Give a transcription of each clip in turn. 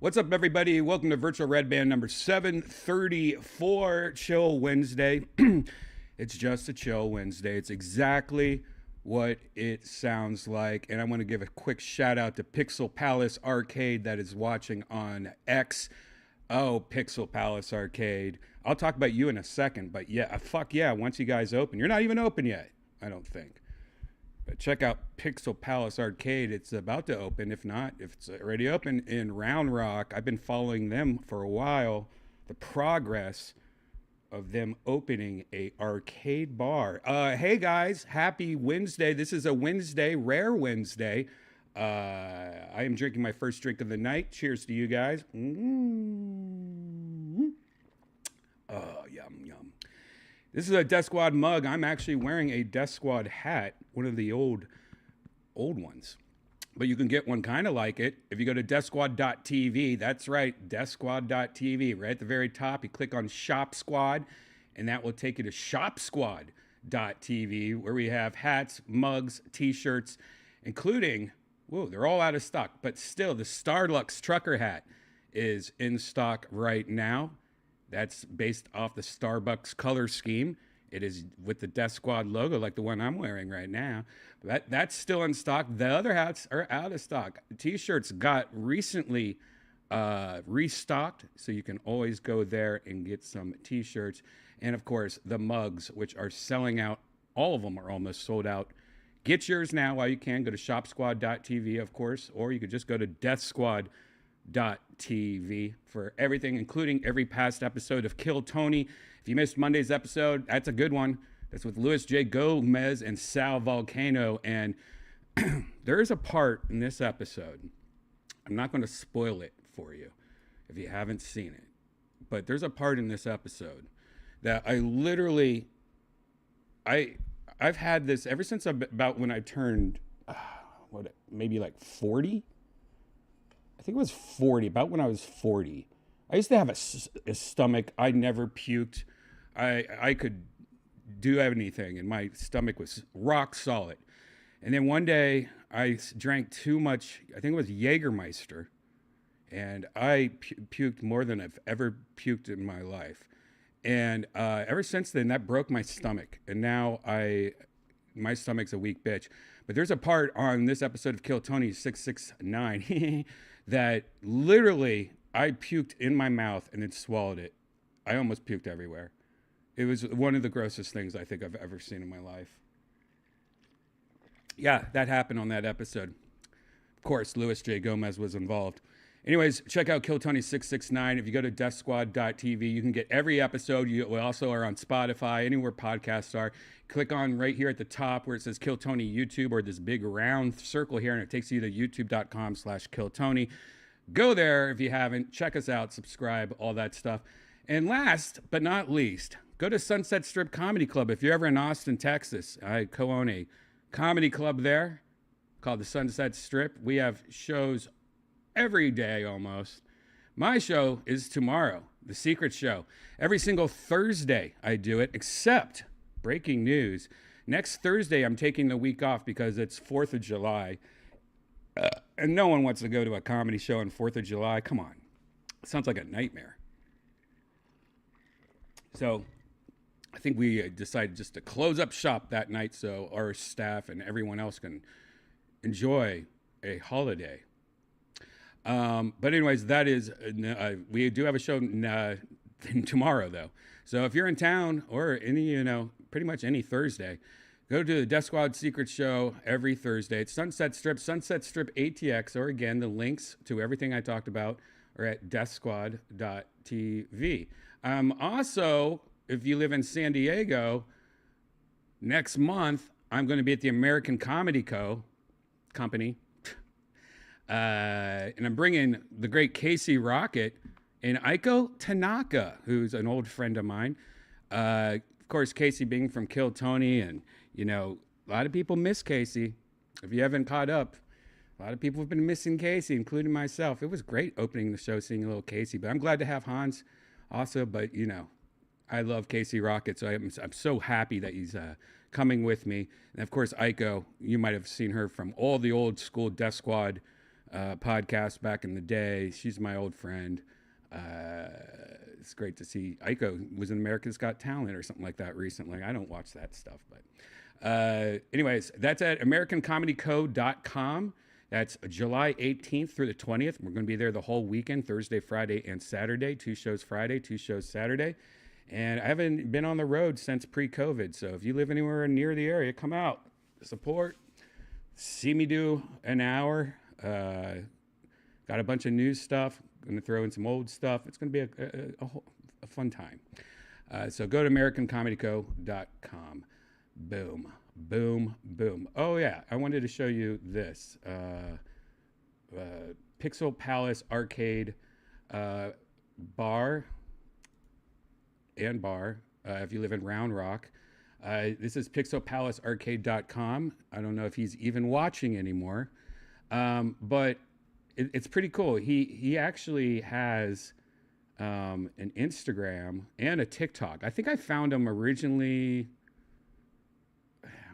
What's up, everybody? Welcome to Virtual Redban number 734, Chill Wednesday. It's just a chill Wednesday. It's exactly what it sounds like. And I want to give a quick shout out to Pixel Palace Arcade that is watching on X. Oh, Pixel Palace Arcade. I'll talk about you in a second, but yeah, fuck yeah, once you guys open. You're not even open yet, I don't think. But check out Pixel Palace Arcade. It's about to open. If not, if it's already open in Round Rock. I've been following them for a while. The progress of them opening a arcade bar. Hey guys, happy Wednesday. This is a Wednesday, rare Wednesday. I am drinking my first drink of the night. Cheers to you guys. Oh, yum, yum. This is a Death Squad mug. I'm actually wearing a Death Squad hat, one of the old ones. But you can get one kind of like it if you go to DeathSquad.tv. That's right, DeathSquad.tv. Right at the very top, you click on Shop Squad, and that will take you to ShopSquad.tv, where we have hats, mugs, T-shirts, including, whoa, they're all out of stock, but still, the Starlux trucker hat is in stock right now. That's based off the Starbucks color scheme. It is with the Death Squad logo, like the one I'm wearing right now. That's still in stock. The other hats are out of stock. T-shirts got recently restocked, so you can always go there and get some T-shirts. And of course, the mugs, which are selling out. All of them are almost sold out. Get yours now while you can. Go to ShopSquad.tv, of course, or you could just go to DeathSquad.tv for everything, including every past episode of Kill Tony. If you missed Monday's episode, that's a good one. That's with Luis J. Gomez and Sal Volcano. And there is a part in this episode. I'm not going to spoil it for you if you haven't seen it. But there's a part in this episode that I literally, I've had this ever since about when I turned, maybe like 40? I think it was 40, about when I was 40. I used to have a stomach. I never puked. I could do anything, and my stomach was rock solid. And then one day, I drank too much, I think it was Jägermeister, and I puked more than I've ever puked in my life. And ever since then, that broke my stomach. And now my stomach's a weak bitch. But there's a part on this episode of Kill Tony 669 that literally I puked in my mouth and then swallowed it. I almost puked everywhere. It was one of the grossest things I think I've ever seen in my life. Yeah, that happened on that episode. Of course, Luis J. Gomez was involved. Anyways, check out Kill Tony 669. If you go to DEATHSQUAD.tv, you can get every episode. We also are on Spotify, anywhere podcasts are. Click on right here at the top where it says Kill Tony YouTube, or this big round circle here, and it takes you to youtube.com/KillTony. Go there if you haven't. Check us out, subscribe, all that stuff. And last but not least, go to Sunset Strip Comedy Club. If you're ever in Austin, Texas, I co-own a comedy club there called the Sunset Strip. We have shows every day almost. My show is tomorrow, The Secret Show. Every single Thursday I do it, except, breaking news, next Thursday I'm taking the week off because it's 4th of July. And no one wants to go to a comedy show on 4th of July. Come on. It sounds like a nightmare. So I think we decided just to close up shop that night so our staff and everyone else can enjoy a holiday. But anyways, that is, we do have a show tomorrow though. So if you're in town or any, pretty much any Thursday, go to the Death Squad Secret Show every Thursday. It's Sunset Strip ATX, or again, the links to everything I talked about are at deathsquad.tv. Also, if you live in San Diego, next month, I'm going to be at the American Comedy Company. And I'm bringing the great Casey Rocket and Aiko Tanaka, who's an old friend of mine. Of course, Casey being from Kill Tony, and, a lot of people miss Casey. If you haven't caught up, a lot of people have been missing Casey, including myself. It was great opening the show, seeing a little Casey, but I'm glad to have Hans also. But, I love Casey Rocket, so I'm so happy that he's coming with me. And, of course, Aiko, you might have seen her from all the old school Death Squad podcast back in the day. She's my old friend. It's great to see. Aiko was in America's Got Talent or something like that recently. I don't watch that stuff, but anyways, that's at AmericanComedyCo.com. That's July 18th through the 20th. We're going to be there the whole weekend, Thursday, Friday, and Saturday. 2 shows Friday, 2 shows Saturday. And I haven't been on the road since pre-COVID, so if you live anywhere near the area, come out, support, see me do an hour. Got a bunch of new stuff. Going to throw in some old stuff. It's going to be a fun time. So go to AmericanComedyCo.com. Boom, boom, boom. Oh, yeah. I wanted to show you this. Pixel Palace Arcade bar. If you live in Round Rock. This is pixelpalacearcade.com. I don't know if he's even watching anymore. But it's pretty cool. He actually has an Instagram and a TikTok. I think I found him originally,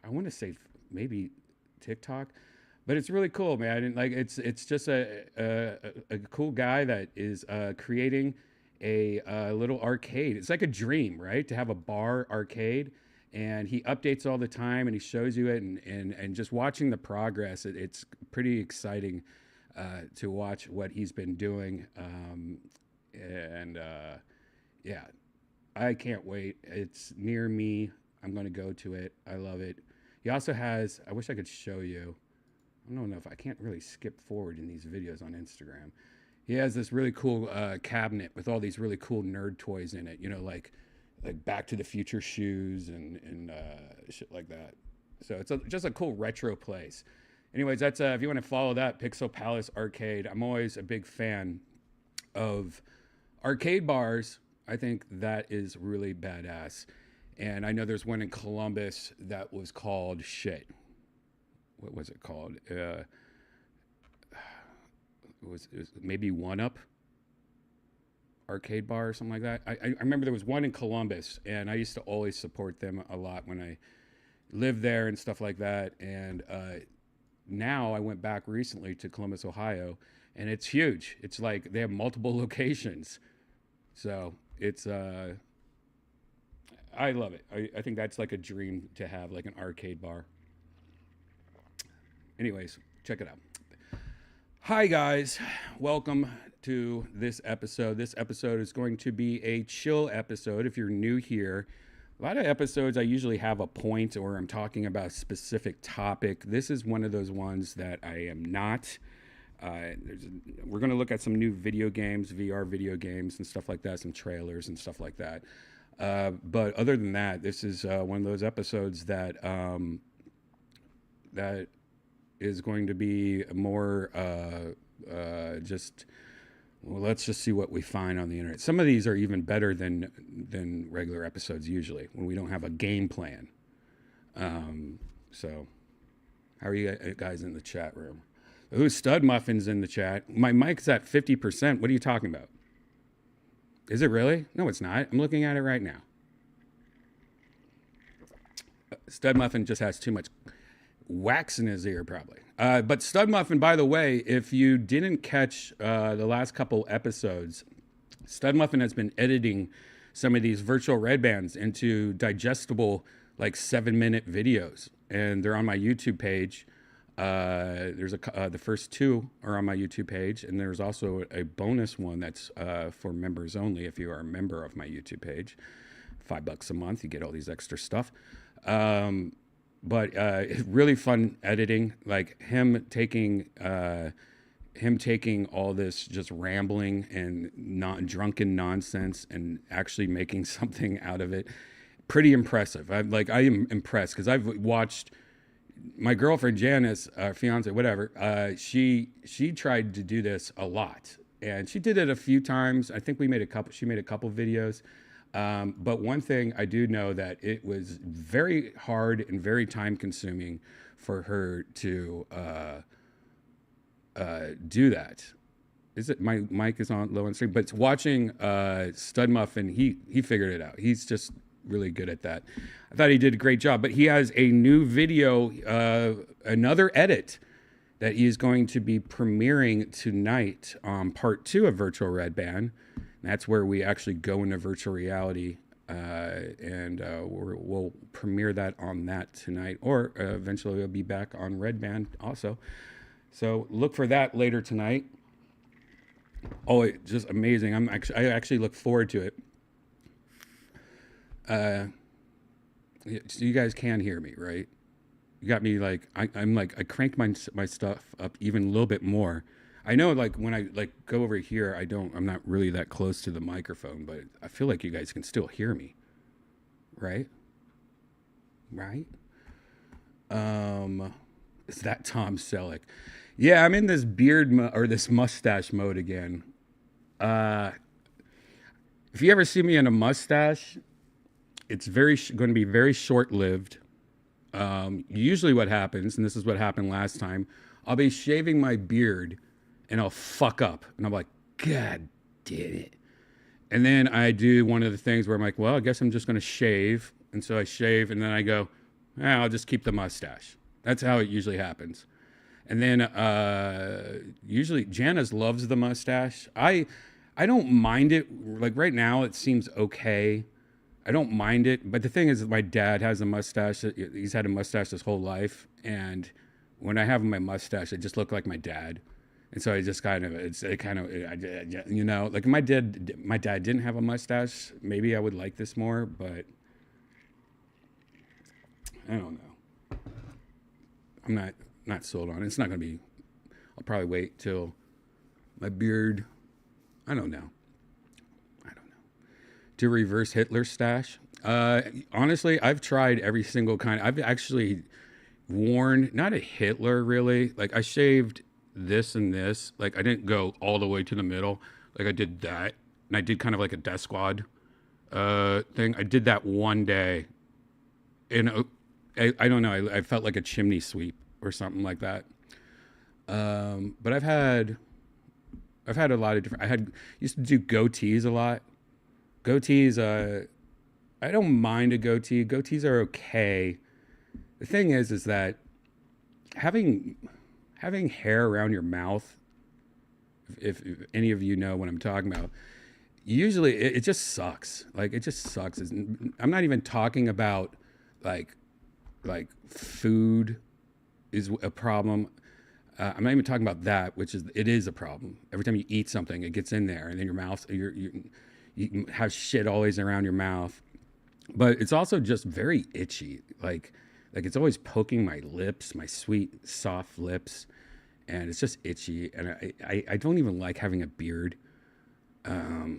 I want to say maybe TikTok, but it's really cool, man. It's just a cool guy that is creating a little arcade. It's like a dream, right? To have a bar arcade. And he updates all the time, and he shows you it, and just watching the progress, it's pretty exciting to watch what he's been doing. Yeah, I can't wait. It's near me. I'm going to go to it. I love it. He also has, I wish I could show you. I don't know if I can't really skip forward in these videos on Instagram. He has this really cool cabinet with all these really cool nerd toys in it, like like Back to the Future shoes and shit like that. So it's just a cool retro place. Anyways, that's if you want to follow that, Pixel Palace Arcade. I'm always a big fan of arcade bars. I think that is really badass. And I know there's one in Columbus that was called shit. What was it called? It was maybe One Up arcade bar or something like that. I remember there was one in Columbus, and I used to always support them a lot when I lived there and stuff like that. And now I went back recently to Columbus, Ohio, and it's huge. It's like they have multiple locations. So it's I love it. I think that's like a dream to have, like an arcade bar. Anyways, check it out. Hi guys, welcome to this episode. This episode is going to be a chill episode. If you're new here, a lot of episodes I usually have a point or I'm talking about a specific topic. This is one of those ones that I am not. We're going to look at some new video games, VR video games and stuff like that, some trailers and stuff like that. But other than that, this is one of those episodes that that is going to be more just, well, let's just see what we find on the internet. Some of these are even better than regular episodes usually when we don't have a game plan. So how are you guys in the chat room? Ooh, Stud Muffin's in the chat. My mic's at 50%. What are you talking about? Is it really? No, it's not. I'm looking at it right now. Stud Muffin just has too much wax in his ear, probably. But Stud Muffin, by the way, if you didn't catch the last couple episodes, Stud Muffin has been editing some of these virtual Redbans into digestible, like 7-minute videos, and they're on my YouTube page. There's the first two are on my YouTube page, and there's also a bonus one that's for members only. If you are a member of my YouTube page, $5 a month, you get all these extra stuff. But it's really fun editing, like him taking all this just rambling and not drunken nonsense and actually making something out of it. Pretty impressive. I am impressed because I've watched my girlfriend Janice, fiance, whatever. She tried to do this a lot, and she did it a few times. I think she made a couple videos. But one thing I do know that it was very hard and very time consuming for her to do that. Is it my mic is on low and stream? But watching Stud Muffin, he figured it out. He's just really good at that. I thought he did a great job. But he has a new video, another edit that he is going to be premiering tonight, part 2 of Virtual Redban. That's where we actually go into virtual reality, and we'll premiere that on that tonight, or eventually we'll be back on Redban also. So look for that later tonight. Oh, it's just amazing! I actually look forward to it. So you guys can hear me, right? You got me like I'm like I cranked my stuff up even a little bit more. I know, like, when I, like, go over here, I'm not really that close to the microphone, but I feel like you guys can still hear me. Right? Right? Is that Tom Selleck? Yeah, I'm in this or this mustache mode again. If you ever see me in a mustache, it's going to be very short-lived. Usually what happens, and this is what happened last time, I'll be shaving my beard, and I'll fuck up. And I'm like, God damn it. And then I do one of the things where I'm like, well, I guess I'm just going to shave. And so I shave, and then I go, I'll just keep the mustache. That's how it usually happens. And then usually Janice loves the mustache. I don't mind it. Like right now, it seems okay. I don't mind it. But the thing is that my dad has a mustache. He's had a mustache his whole life. And when I have my mustache, I just look like my dad. And so I just like my dad didn't have a mustache. Maybe I would like this more, but I don't know. I'm not sold on it. It's not going to be, I'll probably wait till my beard, I don't know. to reverse Hitler stash? Honestly, I've tried every single kind. I've actually worn, not a Hitler really. Like I shaved this and this. Like I didn't go all the way to the middle. Like I did that. And I did kind of like a Death Squad thing. I did that one day. And I don't know. I felt like a chimney sweep or something like that. But I've had a lot of different. Used to do goatees a lot. Goatees. I don't mind a goatee. Goatees are okay. The thing is that having hair around your mouth, if any of you know what I'm talking about, usually it just sucks. Like it just sucks. I'm not even talking about like food is a problem. I'm not even talking about that, which is a problem. Every time you eat something, it gets in there, and then your mouth, you have shit always around your mouth. But it's also just very itchy. Like it's always poking my lips, my sweet, soft lips, and it's just itchy. And I don't even like having a beard. I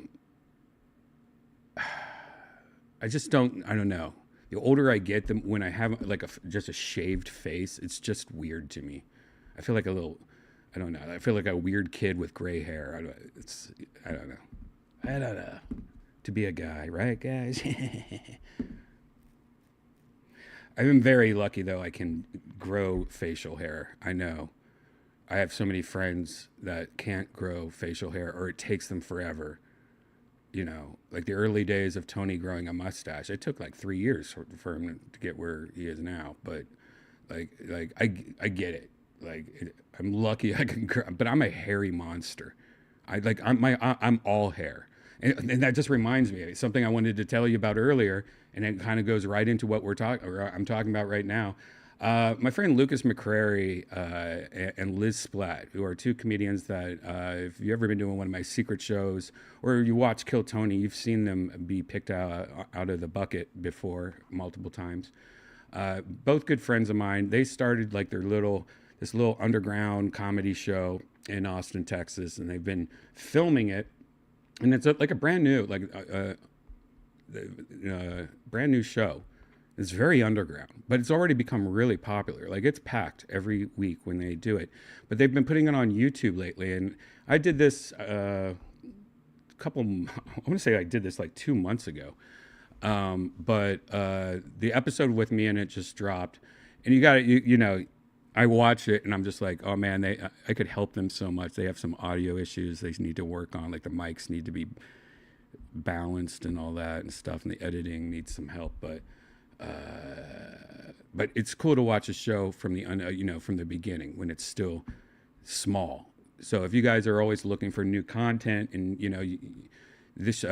just don't. I don't know. The older I get, when I have like just a shaved face, it's just weird to me. I feel like a little. I don't know. I feel like a weird kid with gray hair. I don't know. To be a guy, right, guys? I've been very lucky, though. I can grow facial hair. I know. I have so many friends that can't grow facial hair, or it takes them forever. You know, like the early days of Tony growing a mustache, it took like 3 years for him to get where he is now. But like I get it. I'm lucky I can grow, but I'm a hairy monster. I'm all hair. And that just reminds me of something I wanted to tell you about earlier, and it kind of goes right into what I'm talking about right now. My friend Lucas McCrary and Liz Splat, who are two comedians that if you've ever been doing one of my secret shows or you watch Kill Tony, you've seen them be picked out of the bucket before multiple times. Both good friends of mine. They started like this little underground comedy show in Austin, Texas, and they've been filming it. And it's like a brand new, brand new show. It's very underground, but it's already become really popular. Like it's packed every week when they do it. But they've been putting it on YouTube lately. And I did this I want to say I did this like 2 months ago. But the episode with me in it just dropped. And you know, I watch it and I'm just like, oh man, I could help them so much. They have some audio issues they need to work on. Like the mics need to be balanced and all that and stuff. And the editing needs some help. But it's cool to watch a show from the beginning when it's still small. So if you guys are always looking for new content and, you know, this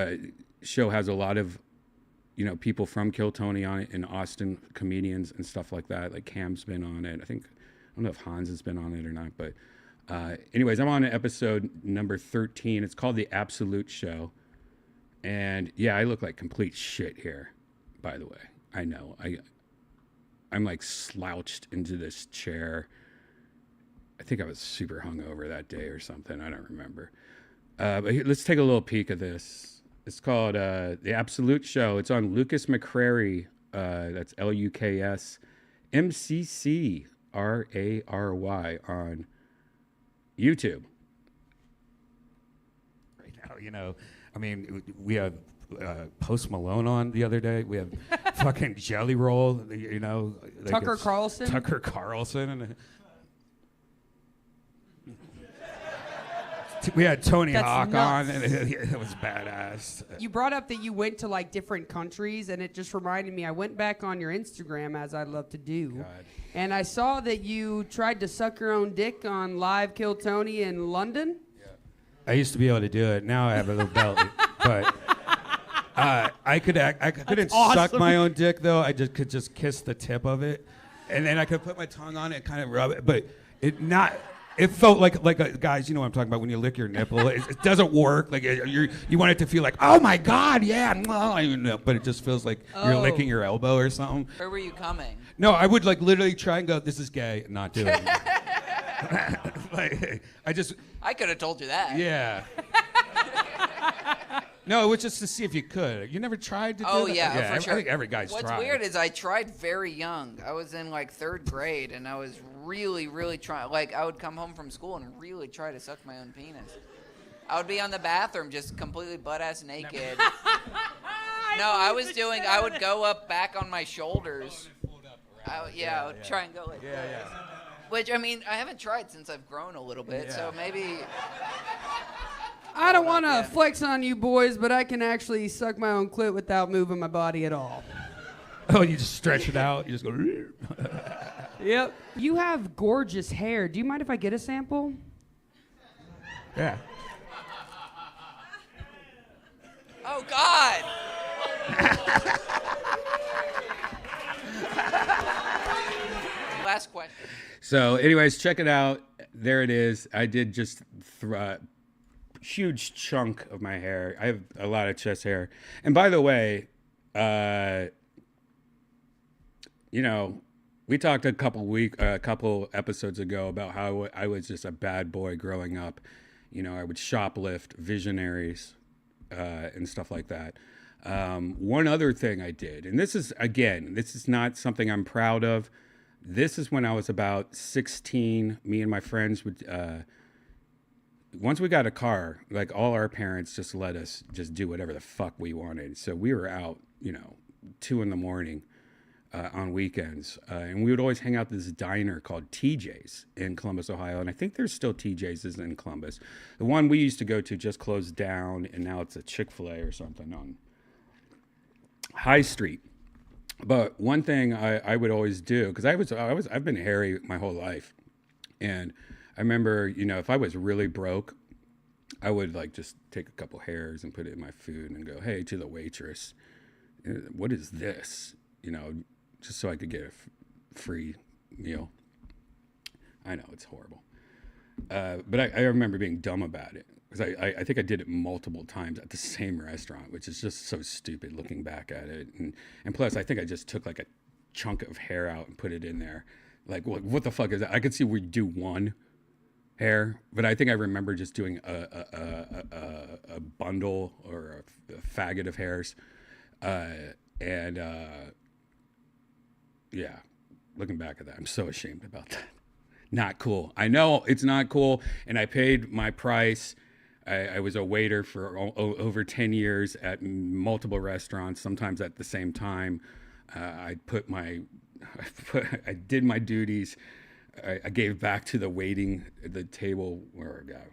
show has a lot of, you know, people from Kill Tony on it and Austin comedians and stuff like that. Like Cam's been on it. I don't know if Hans has been on it or not, but anyways, I'm on episode number 13. It's called The Absolute Show. And yeah, I look like complete shit here, by the way. I know. I'm like slouched into this chair. I think I was super hungover that day or something. I don't remember. But let's take a little peek at this. It's called The Absolute Show. It's on Lucas McCrary. That's Luks MCCRary on YouTube. Right now, you know, I mean, we have Post Malone on the other day. We have fucking Jelly Roll, you know. Like Tucker Carlson. Tucker Carlson. We had Tony Hawk on, and it was badass. You brought up that you went to like different countries, and it just reminded me. I went back on your Instagram, as I love to do, God. and I saw that you tried to suck your own dick on Live Kill Tony in London. Yeah. I used to be able to do it. Now I have a little belly, but I couldn't suck my own dick though. I just could kiss the tip of it, and then I could put my tongue on it and kind of rub it, but it felt like guys, you know what I'm talking about when you lick your nipple. It doesn't work. Like you want it to feel like, oh my God, yeah, but it just feels like you're licking your elbow or something. Where were you coming? No, I would like literally try and go, this is gay, and not do it. I could have told you that. Yeah. No, it was just to see if you could. You never tried to do Oh that? yeah, for sure. I think every guy's What's tried. weird is I tried very young. I was in like 3rd grade, and I was really, really trying. Like I would come home from school and really try to suck my own penis. I would be on the bathroom just completely butt-ass naked. I would go up back on my shoulders. I would try and go like that. Yeah. Which, I mean, I haven't tried since I've grown a little bit, so maybe... I don't want to flex on you boys, but I can actually suck my own clit without moving my body at all. Oh, you just stretch it out. You just go. Yep. You have gorgeous hair. Do you mind if I get a sample? Yeah. Oh, God! Last question. So, anyways, check it out. There it is. I did just huge chunk of my hair. I have a lot of chest hair. And by the way, we talked a couple episodes ago about how I was just a bad boy growing up. I would shoplift visionaries and stuff like that. One other thing I did, and this is not something I'm proud of. This is when I was about 16. Me and my friends would, once we got a car, like all our parents just let us just do whatever the fuck we wanted. So we were out, 2 a.m. On weekends. And we would always hang out at this diner called TJ's in Columbus, Ohio. And I think there's still TJ's in Columbus. The one we used to go to just closed down, and now it's a Chick-fil-A or something on High Street. But one thing I would always do, because I've been hairy my whole life. And I remember, if I was really broke, I would like just take a couple hairs and put it in my food and go, hey, to the waitress, what is this? Just so I could get a free meal. I know, it's horrible. But I remember being dumb about it. Because I think I did it multiple times at the same restaurant, which is just so stupid looking back at it. And plus, I think I just took like a chunk of hair out and put it in there. Like, what the fuck is that? I could see we do one hair, but I think I remember just doing a bundle or a faggot of hairs. Yeah, looking back at that, I'm so ashamed about that. Not cool. I know it's not cool, and I paid my price. I was a waiter for over 10 years at multiple restaurants, sometimes at the same time. I did my duties. I gave back to the table where I got.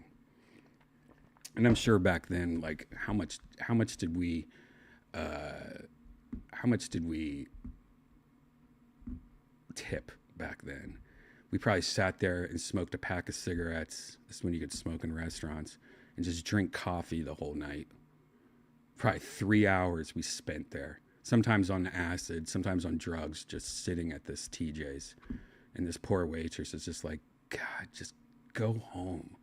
And I'm sure back then, like how much did we tip back then? We probably sat there and smoked a pack of cigarettes. This is when you could smoke in restaurants, and just drink coffee the whole night. Probably 3 hours we spent there. Sometimes on acid, sometimes on drugs, just sitting at this TJ's. And this poor waitress is just like, God, just go home.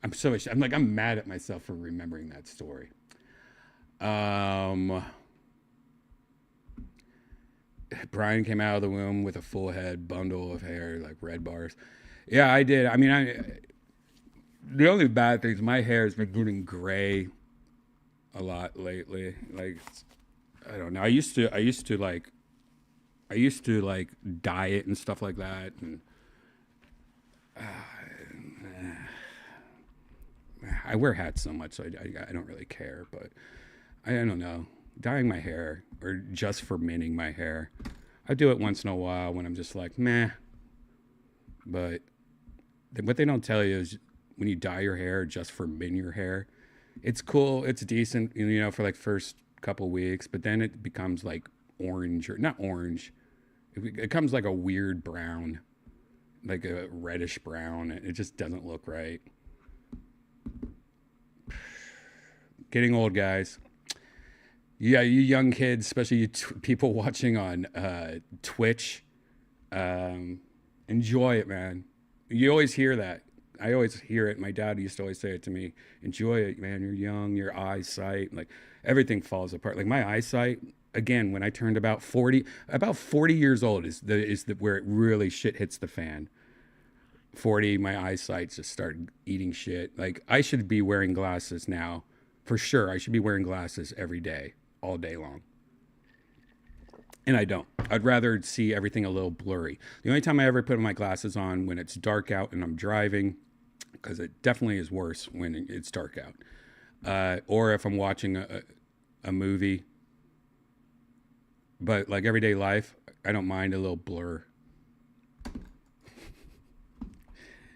I'm so ashamed. I'm mad at myself for remembering that story. Brian came out of the womb with a full head, bundle of hair, like red bars. Yeah, I did. I mean, the only bad thing is my hair has been getting gray a lot lately. Like, I don't know. I used to dye it and stuff like that. And I wear hats so much, so I don't really care. But I don't know. Dyeing my hair or just fermenting my hair, I do it once in a while when I'm just like, meh. But what they don't tell you is when you dye your hair, just ferment your hair, it's cool, it's decent, for like first couple weeks, but then it becomes like orange, or not orange. It becomes like a weird brown, like a reddish brown. It just doesn't look right. Getting old, guys. Yeah, you young kids, especially you people watching on Twitch, enjoy it, man. You always hear that. I always hear it. My dad used to always say it to me. Enjoy it, man. You're young. Your eyesight, like everything falls apart. Like my eyesight, again, when I turned about 40 years old is where it really shit hits the fan. 40, my eyesight just started eating shit. Like, I should be wearing glasses now. For sure, I should be wearing glasses every day, all day long. And I don't. I'd rather see everything a little blurry. The only time I ever put my glasses on when it's dark out and I'm driving, because it definitely is worse when it's dark out. Or if I'm watching a movie. But like everyday life, I don't mind a little blur.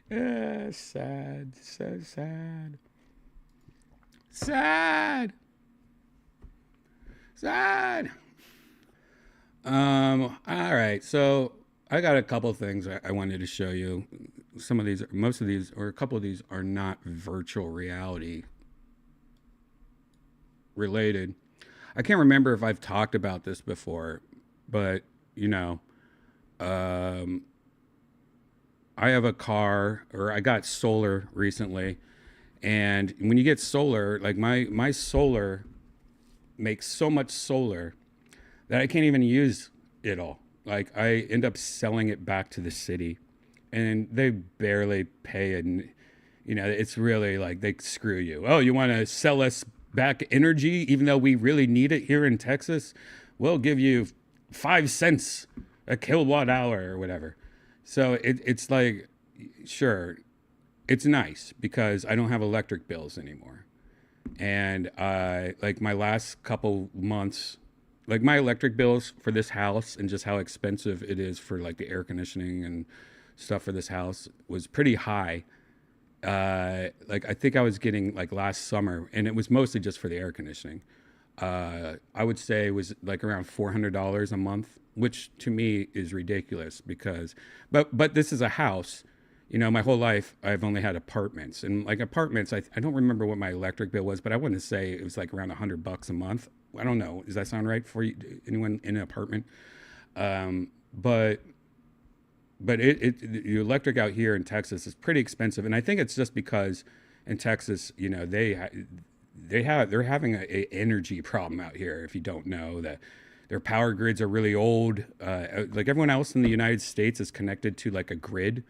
Sad, so sad. Sad. Sad. All right. So I got a couple things I wanted to show you. Some of these, most of these, or a couple of these are not virtual reality related. I can't remember if I've talked about this before, but you know, I have a car, or I got solar recently, and when you get solar, like my solar makes so much solar that I can't even use it all. Like, I end up selling it back to the city, and they barely pay, and you know, it's really like they screw you. Oh, you want to sell us back energy even though we really need it here in Texas? We'll give you 5 cents a kilowatt hour or whatever. So it's like, sure, it's nice because I don't have electric bills anymore. And like my last couple months, like my electric bills for this house and just how expensive it is for like the air conditioning and stuff for this house was pretty high. Like I think I was getting like last summer, and it was mostly just for the air conditioning. I would say it was like around $400 a month, which to me is ridiculous because, but this is a house. You know, my whole life I've only had apartments, and like apartments, I don't remember what my electric bill was, but I wouldn't say it was like around $100 a month. I don't know. Does that sound right for you? Anyone in an apartment? But the electric out here in Texas is pretty expensive, and I think it's just because in Texas, you know, they're having a energy problem out here. If you don't know that, their power grids are really old. Like everyone else in the United States is connected to like a grid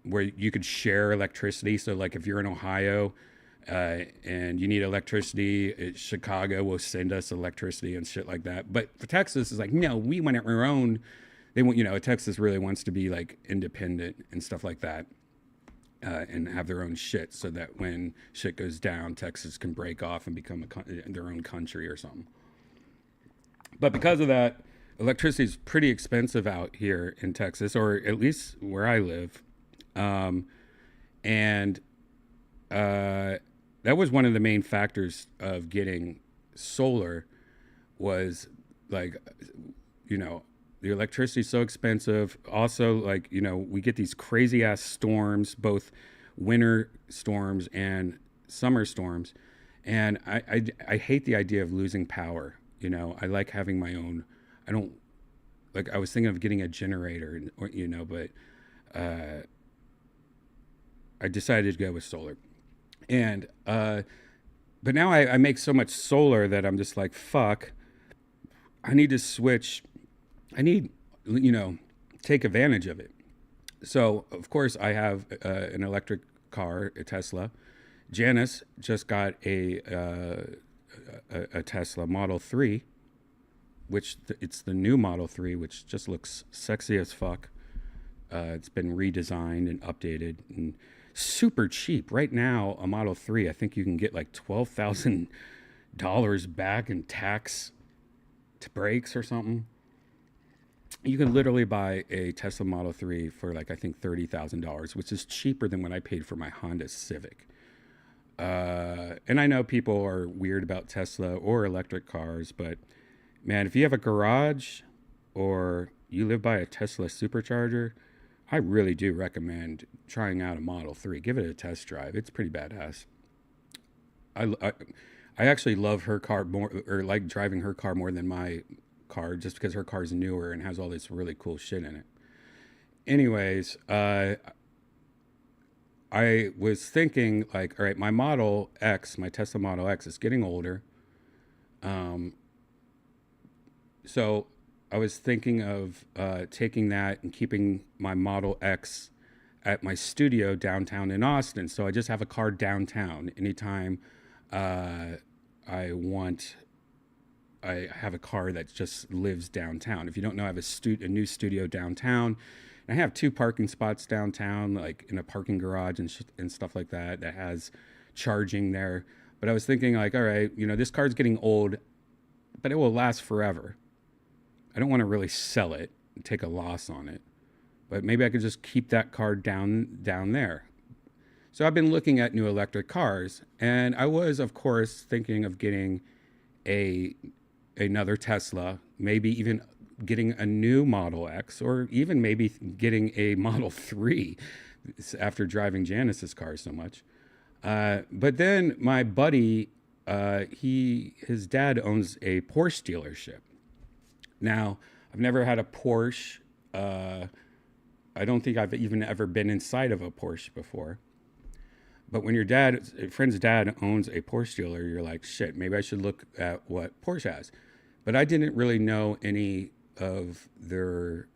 where you could share electricity. So like if you're in Ohio and you need electricity, Chicago will send us electricity and shit like that. But for Texas, it's like, no, we want our own. They want, you know, Texas really wants to be like independent and stuff like that, and have their own shit, so that when shit goes down, Texas can break off and become their own country or something. But because of that, electricity is pretty expensive out here in Texas, or at least where I live, and that was one of the main factors of getting solar. Was like, you know, the electricity is so expensive. Also, like, you know, we get these crazy ass storms, both winter storms and summer storms. And I hate the idea of losing power. You know, I like having my own. I don't, like, I was thinking of getting a generator, or, you know, but I decided to go with solar. And, but now I make so much solar that I'm just like, fuck, I need to switch. I need, you know, take advantage of it. So, of course, I have an electric car, a Tesla. Janice just got a Tesla Model 3, which it's the new Model 3, which just looks sexy as fuck. It's been redesigned and updated and super cheap. Right now, a Model 3, I think you can get like $12,000 back in tax to brakes or something. You can literally buy a Tesla Model 3 for like, I think $30,000, which is cheaper than what I paid for my Honda Civic. And I know people are weird about Tesla or electric cars, but man, if you have a garage or you live by a Tesla supercharger, I really do recommend trying out a Model 3. Give it a test drive. It's pretty badass. I actually love her car more, or like driving her car more than my car, just because her car's newer and has all this really cool shit in it. Anyways, I was thinking like, all right, my Model X, my Tesla Model X is getting older. So I was thinking of taking that and keeping my Model X at my studio downtown in Austin. So I just have a car downtown anytime I have a car that just lives downtown. If you don't know, I have a new studio downtown. And I have 2 parking spots downtown, like in a parking garage and stuff like that has charging there. But I was thinking like, all right, this car's getting old, but it will last forever. I don't want to really sell it and take a loss on it, but maybe I could just keep that car down there. So I've been looking at new electric cars, and I was, of course, thinking of getting another Tesla, maybe even getting a new Model X, or even maybe getting a Model 3 after driving Janice's car so much. But then my buddy, his dad owns a Porsche dealership. Now, I've never had a Porsche. I don't think I've even ever been inside of a Porsche before. But when a friend's dad owns a Porsche dealer, you're like, shit, maybe I should look at what Porsche has. But I didn't really know any of their,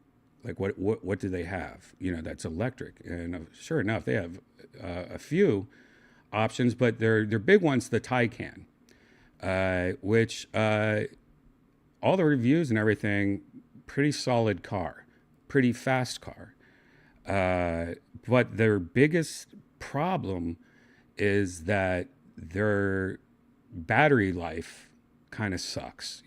like, what do they have, that's electric. And sure enough, they have a few options, but their big one's the Taycan, which all the reviews and everything, pretty solid car, pretty fast car. But their biggest problem is that their battery life kind of sucks.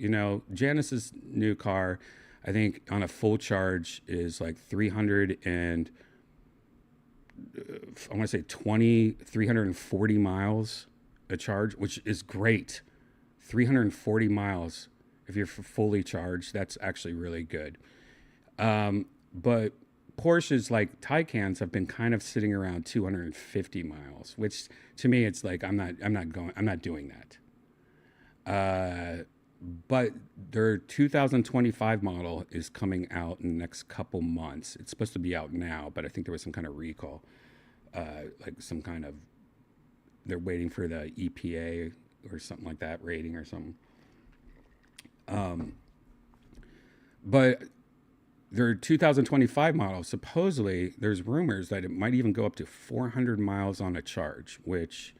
Janice's new car, I think on a full charge is like 340 miles a charge, which is great. 340 miles if you're fully charged, that's actually really good. But Porsches like Taycans have been kind of sitting around 250 miles, which to me it's like I'm not doing that. But their 2025 model is coming out in the next couple months. It's supposed to be out now, but I think there was some kind of recall, they're waiting for the EPA or something like that rating or something. But their 2025 model, supposedly, there's rumors that it might even go up to 400 miles on a charge, which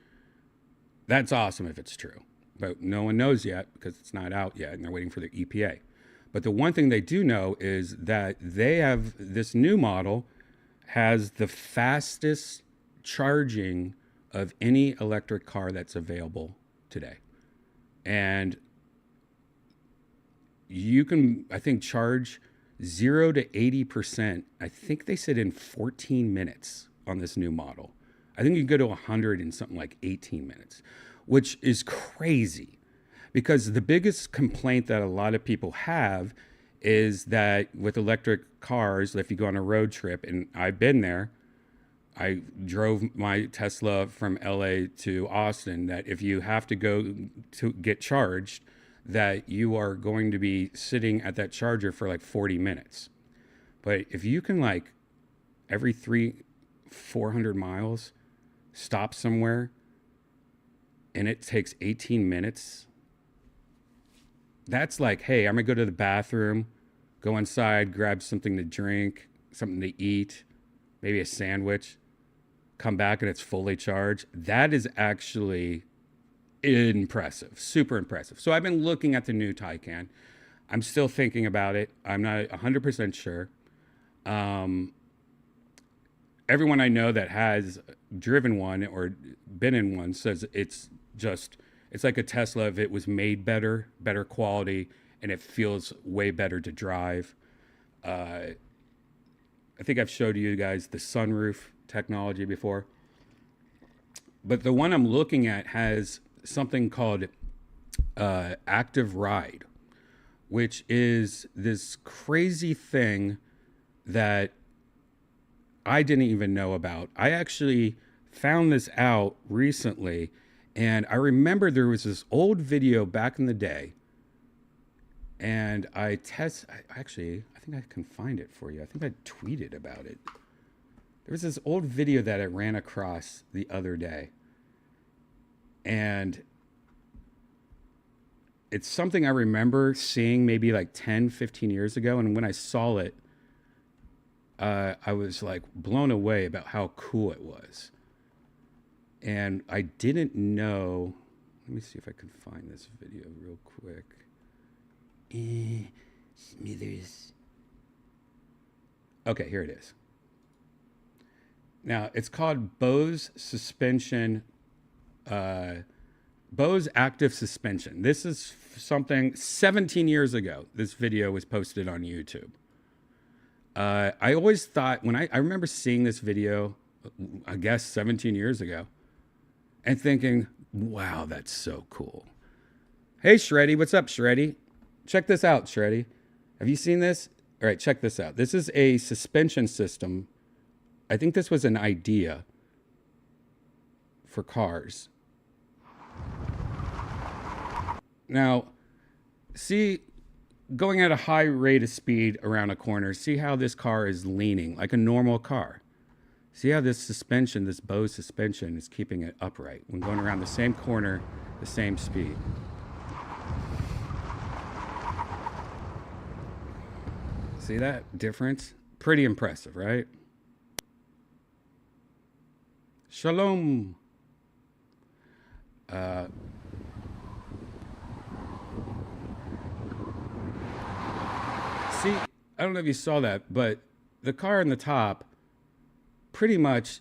that's awesome if it's true. But no one knows yet because it's not out yet, and they're waiting for the EPA. But the one thing they do know is that this new model has the fastest charging of any electric car that's available today. And you can, I think, charge 0 to 80%. I think they said in 14 minutes on this new model. I think you can go to 100 in something like 18 minutes, which is crazy because the biggest complaint that a lot of people have is that with electric cars, if you go on a road trip, and I've been there, I drove my Tesla from LA to Austin, that if you have to go to get charged, that you are going to be sitting at that charger for like 40 minutes. But if you can, like, every 400 miles, stop somewhere, and it takes 18 minutes, that's like, hey, I'm gonna go to the bathroom, go inside, grab something to drink, something to eat, maybe a sandwich, come back and it's fully charged. That is actually impressive, super impressive. So I've been looking at the new Taycan. I'm still thinking about it. I'm not 100% sure. Everyone I know that has driven one or been in one says it's like a Tesla if it was made better quality, and it feels way better to drive. I think I've showed you guys the sunroof technology before. But the one I'm looking at has something called Active Ride, which is this crazy thing that I didn't even know about. I actually found this out recently, and I remember there was this old video back in the day, and I think I can find it for you. I think I tweeted about it. There was this old video that I ran across the other day, and it's something I remember seeing maybe like 10, 15 years ago, and when I saw it, I was like blown away about how cool it was. And I didn't know. Let me see if I can find this video real quick. Smithers. Okay, here it is. Now, it's called Bose Suspension, Bose Active Suspension. This is something 17 years ago. This video was posted on YouTube. I always thought, when I remember seeing this video, I guess 17 years ago, and thinking, wow, that's so cool. Hey, Shreddy, what's up, Shreddy? Check this out, Shreddy. Have you seen this? All right, check this out. This is a suspension system. I think this was an idea for cars. Now, see, going at a high rate of speed around a corner, see how this car is leaning like a normal car. See how this suspension, this Bose suspension, is keeping it upright when going around the same corner, the same speed. See that difference? Pretty impressive, right? Shalom. See, I don't know if you saw that, but the car on the top, pretty much,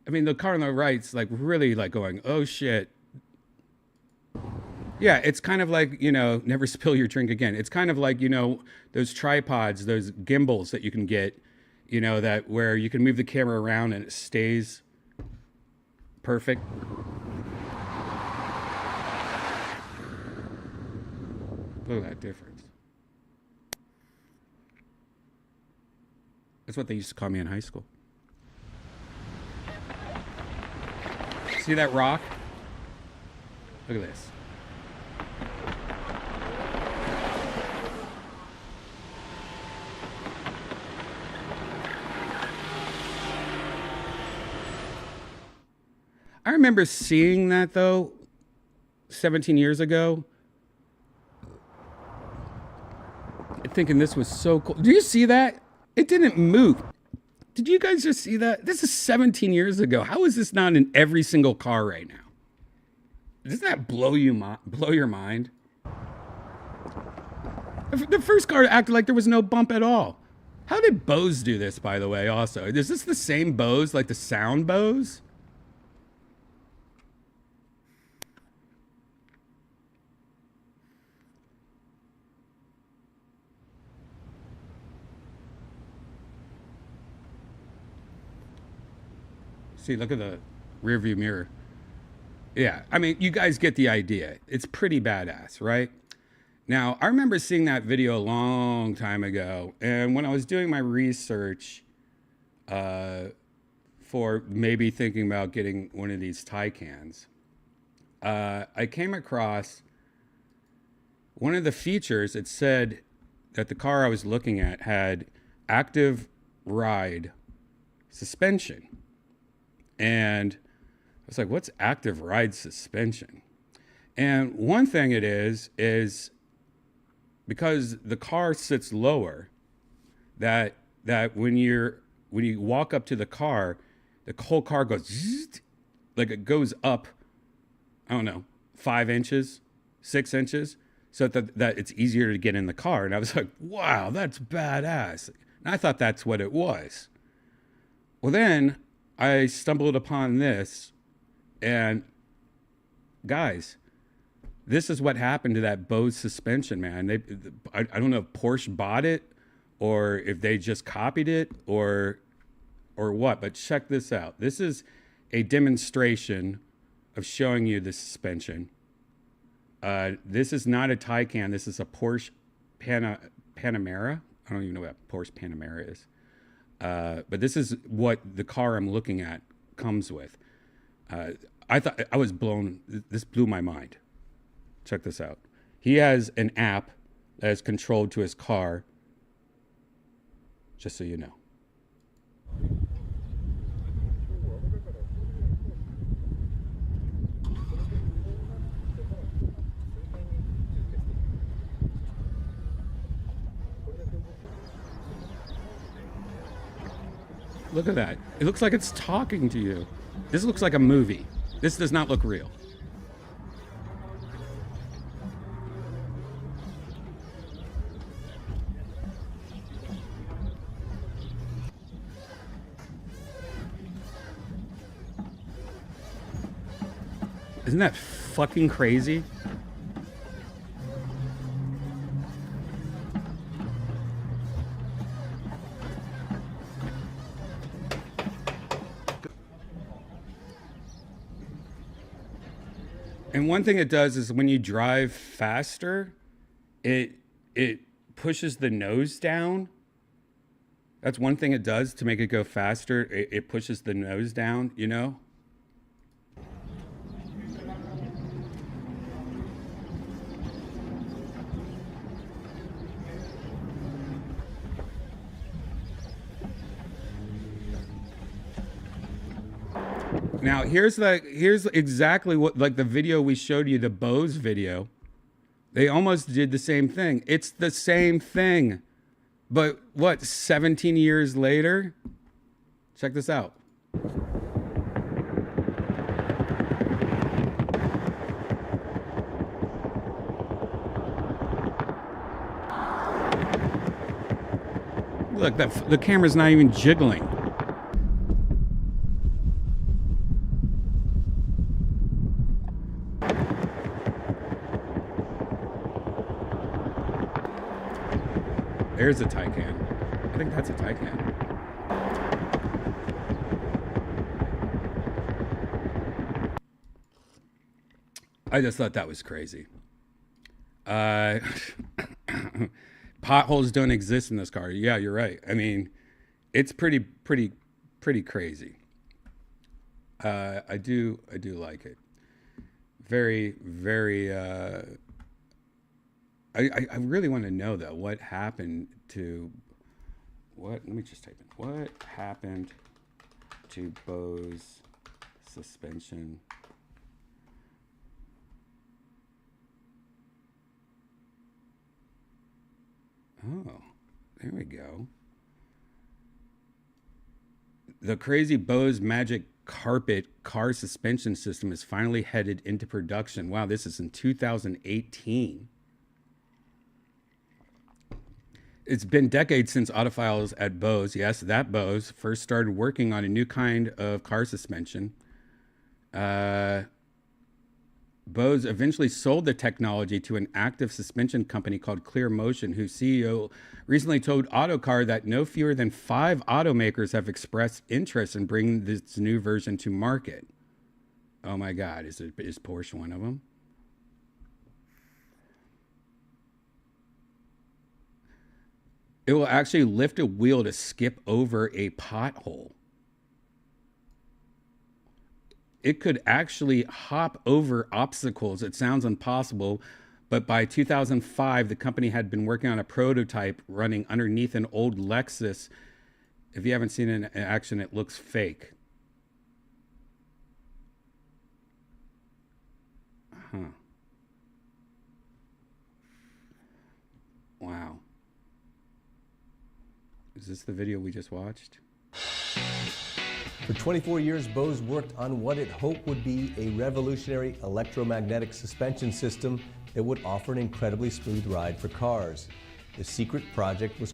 I mean, the car on the right's like really like going, oh shit. Yeah, it's kind of like, you know, never spill your drink again. It's kind of like, you know, those tripods, those gimbals that you can get, you know, that where you can move the camera around and it stays perfect. Look at that difference. That's what they used to call me in high school. See that rock? Look at this. I remember seeing that though 17 years ago. Thinking this was so cool. Do you see that? It didn't move. Did you guys just see that? This is 17 years ago. How is this not in every single car right now? Doesn't that blow your mind? The first car acted like there was no bump at all. How did Bose do this, by the way, also? Is this the same Bose, like the sound Bose? See, look at the rear view mirror. Yeah, I mean, you guys get the idea. It's pretty badass, right? Now, I remember seeing that video a long time ago, and when I was doing my research for maybe thinking about getting one of these Taycans, I came across one of the features. It said that the car I was looking at had active ride suspension. And I was like, what's active ride suspension? And one thing it is because the car sits lower, that when you walk up to the car, the whole car goes zzz, like it goes up, I don't know, 5 inches, 6 inches, so that it's easier to get in the car. And I was like, wow, that's badass. And I thought that's what it was. Well, then I stumbled upon this, and guys, this is what happened to that Bose suspension, man. I don't know if Porsche bought it or if they just copied it or what, but check this out. This is a demonstration of showing you the suspension. This is not a Taycan. This is a Porsche Panamera. I don't even know what a Porsche Panamera is. But this is what the car I'm looking at comes with. I thought I was blown. This blew my mind. Check this out. He has an app that is controlled to his car. Just so you know. Look at that. It looks like it's talking to you. This looks like a movie. This does not look real. Isn't that fucking crazy? And one thing it does is when you drive faster, it pushes the nose down. That's one thing it does to make it go faster. It pushes the nose down, you know? Now here's exactly what, like the video we showed you, the Bose video. They almost did the same thing. It's the same thing. But what, 17 years later? Check this out. Look, the camera's not even jiggling. There's a Taycan. I think that's a Taycan. I just thought that was crazy. Potholes don't exist in this car. Yeah, you're right. I mean, it's pretty crazy. I do like it. Very. I really want to know though what happened to let me just type in what happened to Bose suspension. Oh, there we go. The crazy Bose Magic Carpet car suspension system is finally headed into production. Wow, this is in 2018. It's been decades since audiophiles at Bose, yes, that Bose, first started working on a new kind of car suspension. Bose eventually sold the technology to an active suspension company called Clear Motion, whose CEO recently told Autocar that no fewer than 5 automakers have expressed interest in bringing this new version to market. Oh my God, is Porsche one of them? It will actually lift a wheel to skip over a pothole. It could actually hop over obstacles. It sounds impossible, but by 2005, the company had been working on a prototype running underneath an old Lexus. If you haven't seen it in action, it looks fake. Huh. Wow. Is this the video we just watched? For 24 years, Bose worked on what it hoped would be a revolutionary electromagnetic suspension system that would offer an incredibly smooth ride for cars. The secret project was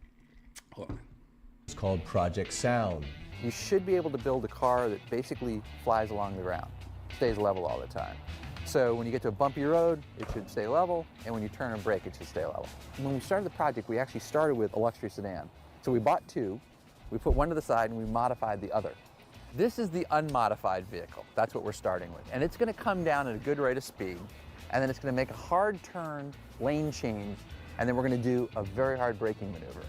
called Project Sound. You should be able to build a car that basically flies along the ground, stays level all the time. So when you get to a bumpy road, it should stay level, and when you turn and brake, it should stay level. When we started the project, we actually started with a luxury sedan. So we bought 2, we put one to the side, and we modified the other. This is the unmodified vehicle. That's what we're starting with. And it's gonna come down at a good rate of speed, and then it's gonna make a hard turn, lane change, and then we're gonna do a very hard braking maneuver.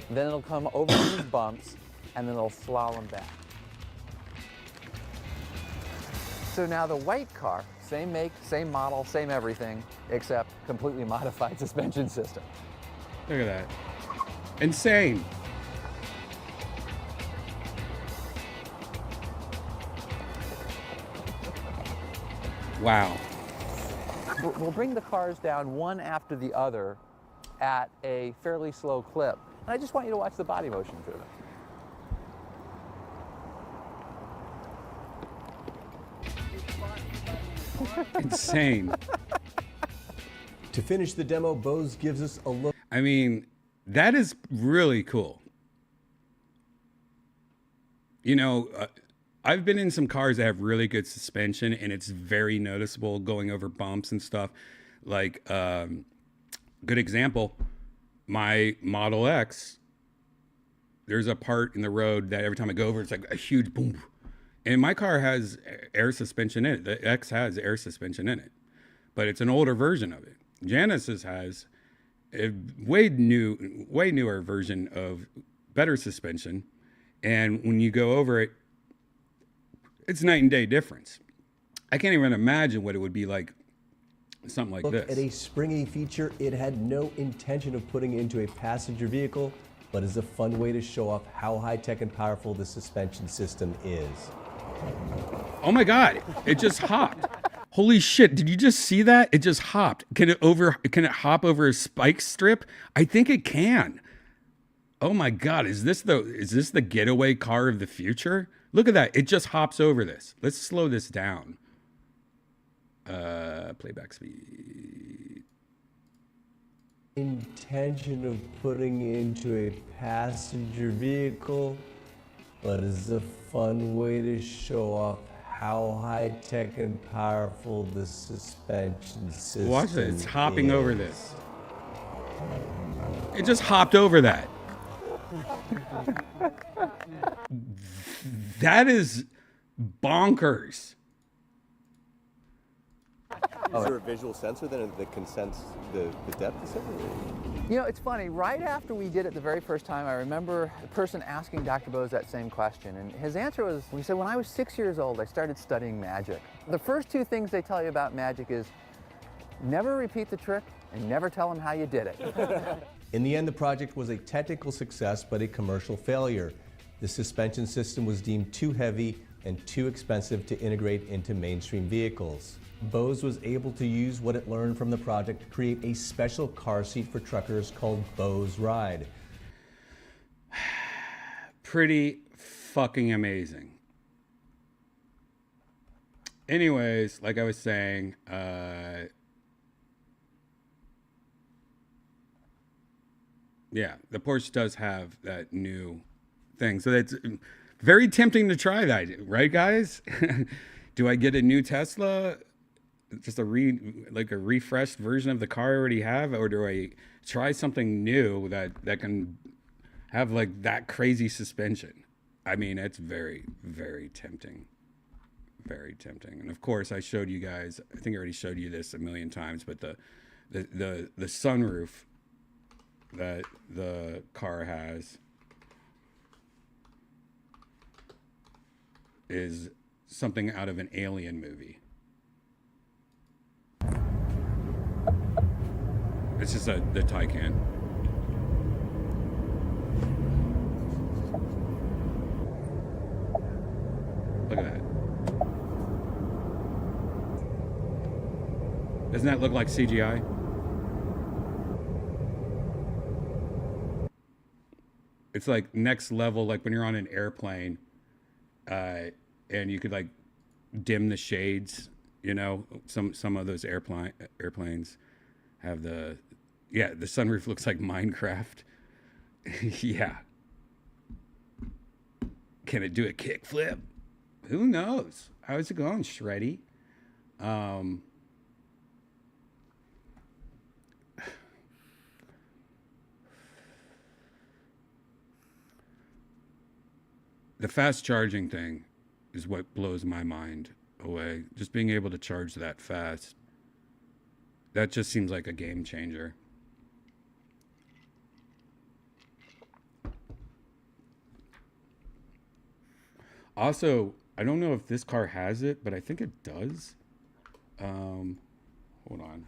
Then it'll come over these bumps, and then it'll slalom back. So now the white car, same make, same model, same everything, except completely modified suspension system. Look at that. Insane. Wow. We'll bring the cars down one after the other at a fairly slow clip. And I just want you to watch the body motion through them. Insane. To finish the demo, Bose gives us a look. I mean, that is really cool. You know, I've been in some cars that have really good suspension, and it's very noticeable going over bumps and stuff. Like, good example, my Model X, there's a part in the road that every time I go over, it's like a huge boom. And my car has air suspension in it. The X has air suspension in it, but it's an older version of it. Janice's has a way newer version of better suspension. And when you go over it, it's night and day difference. I can't even imagine what it would be like, something like this. At a springy feature it had no intention of putting into a passenger vehicle, but is a fun way to show off how high-tech and powerful the suspension system is. Oh my God, it just hopped. Holy shit, did you just see that? It just hopped. Can it hop over a spike strip? I think it can. Oh my God, is this the getaway car of the future? Look at that, it just hops over this. Let's slow this down. Playback speed. Intention of putting into a passenger vehicle, but is a fun way to show off how high-tech and powerful the suspension system is. Watch it, it's hopping over this. It just hopped over that. That is bonkers. Is there a visual sensor then that can sense the depth of something? You know, it's funny, right after we did it the very first time, I remember a person asking Dr. Bose that same question, and his answer was, he said, when I was 6 years old, I started studying magic. The first two things they tell you about magic is never repeat the trick and never tell them how you did it. In the end, the project was a technical success, but a commercial failure. The suspension system was deemed too heavy and too expensive to integrate into mainstream vehicles. Bose was able to use what it learned from the project to create a special car seat for truckers called Bose Ride. Pretty fucking amazing. Anyways, like I was saying, yeah, the Porsche does have that new thing. So it's very tempting to try that, right, guys? Do I get a new Tesla? Just a refreshed version of the car I already have, or do I try something new that can have like that crazy suspension? I mean, it's very, very tempting. Very tempting. And of course, I showed you guys, I think I already showed you this a million times, but the sunroof that the car has is something out of an Alien movie. It's just the Taycan. Look at that. Doesn't that look like CGI? It's like next level, like when you're on an airplane, and you could like dim the shades. You know, some of those airplanes have the sunroof looks like Minecraft. Yeah. Can it do a kickflip? Who knows? How's it going, Shreddy? The fast charging thing is what blows my mind away. Just being able to charge that fast. That just seems like a game changer. Also, I don't know if this car has it, but I think it does. Hold on.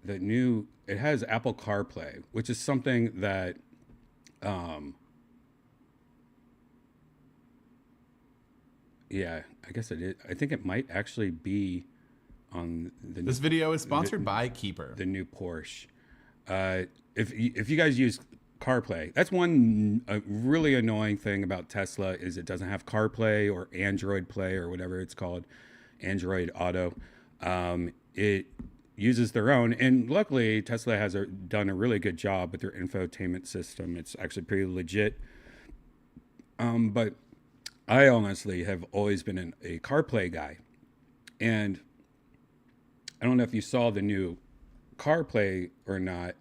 It has Apple CarPlay, which is something that yeah, I guess it is. I think it might actually be on the This video is sponsored by Keeper. The new Porsche. If you guys use CarPlay, that's one really annoying thing about Tesla is it doesn't have CarPlay or Android Play or whatever it's called, Android Auto. It uses their own, and luckily Tesla has done a really good job with their infotainment system. It's actually pretty legit. But I honestly have always been a CarPlay guy, and I don't know if you saw the new CarPlay or not.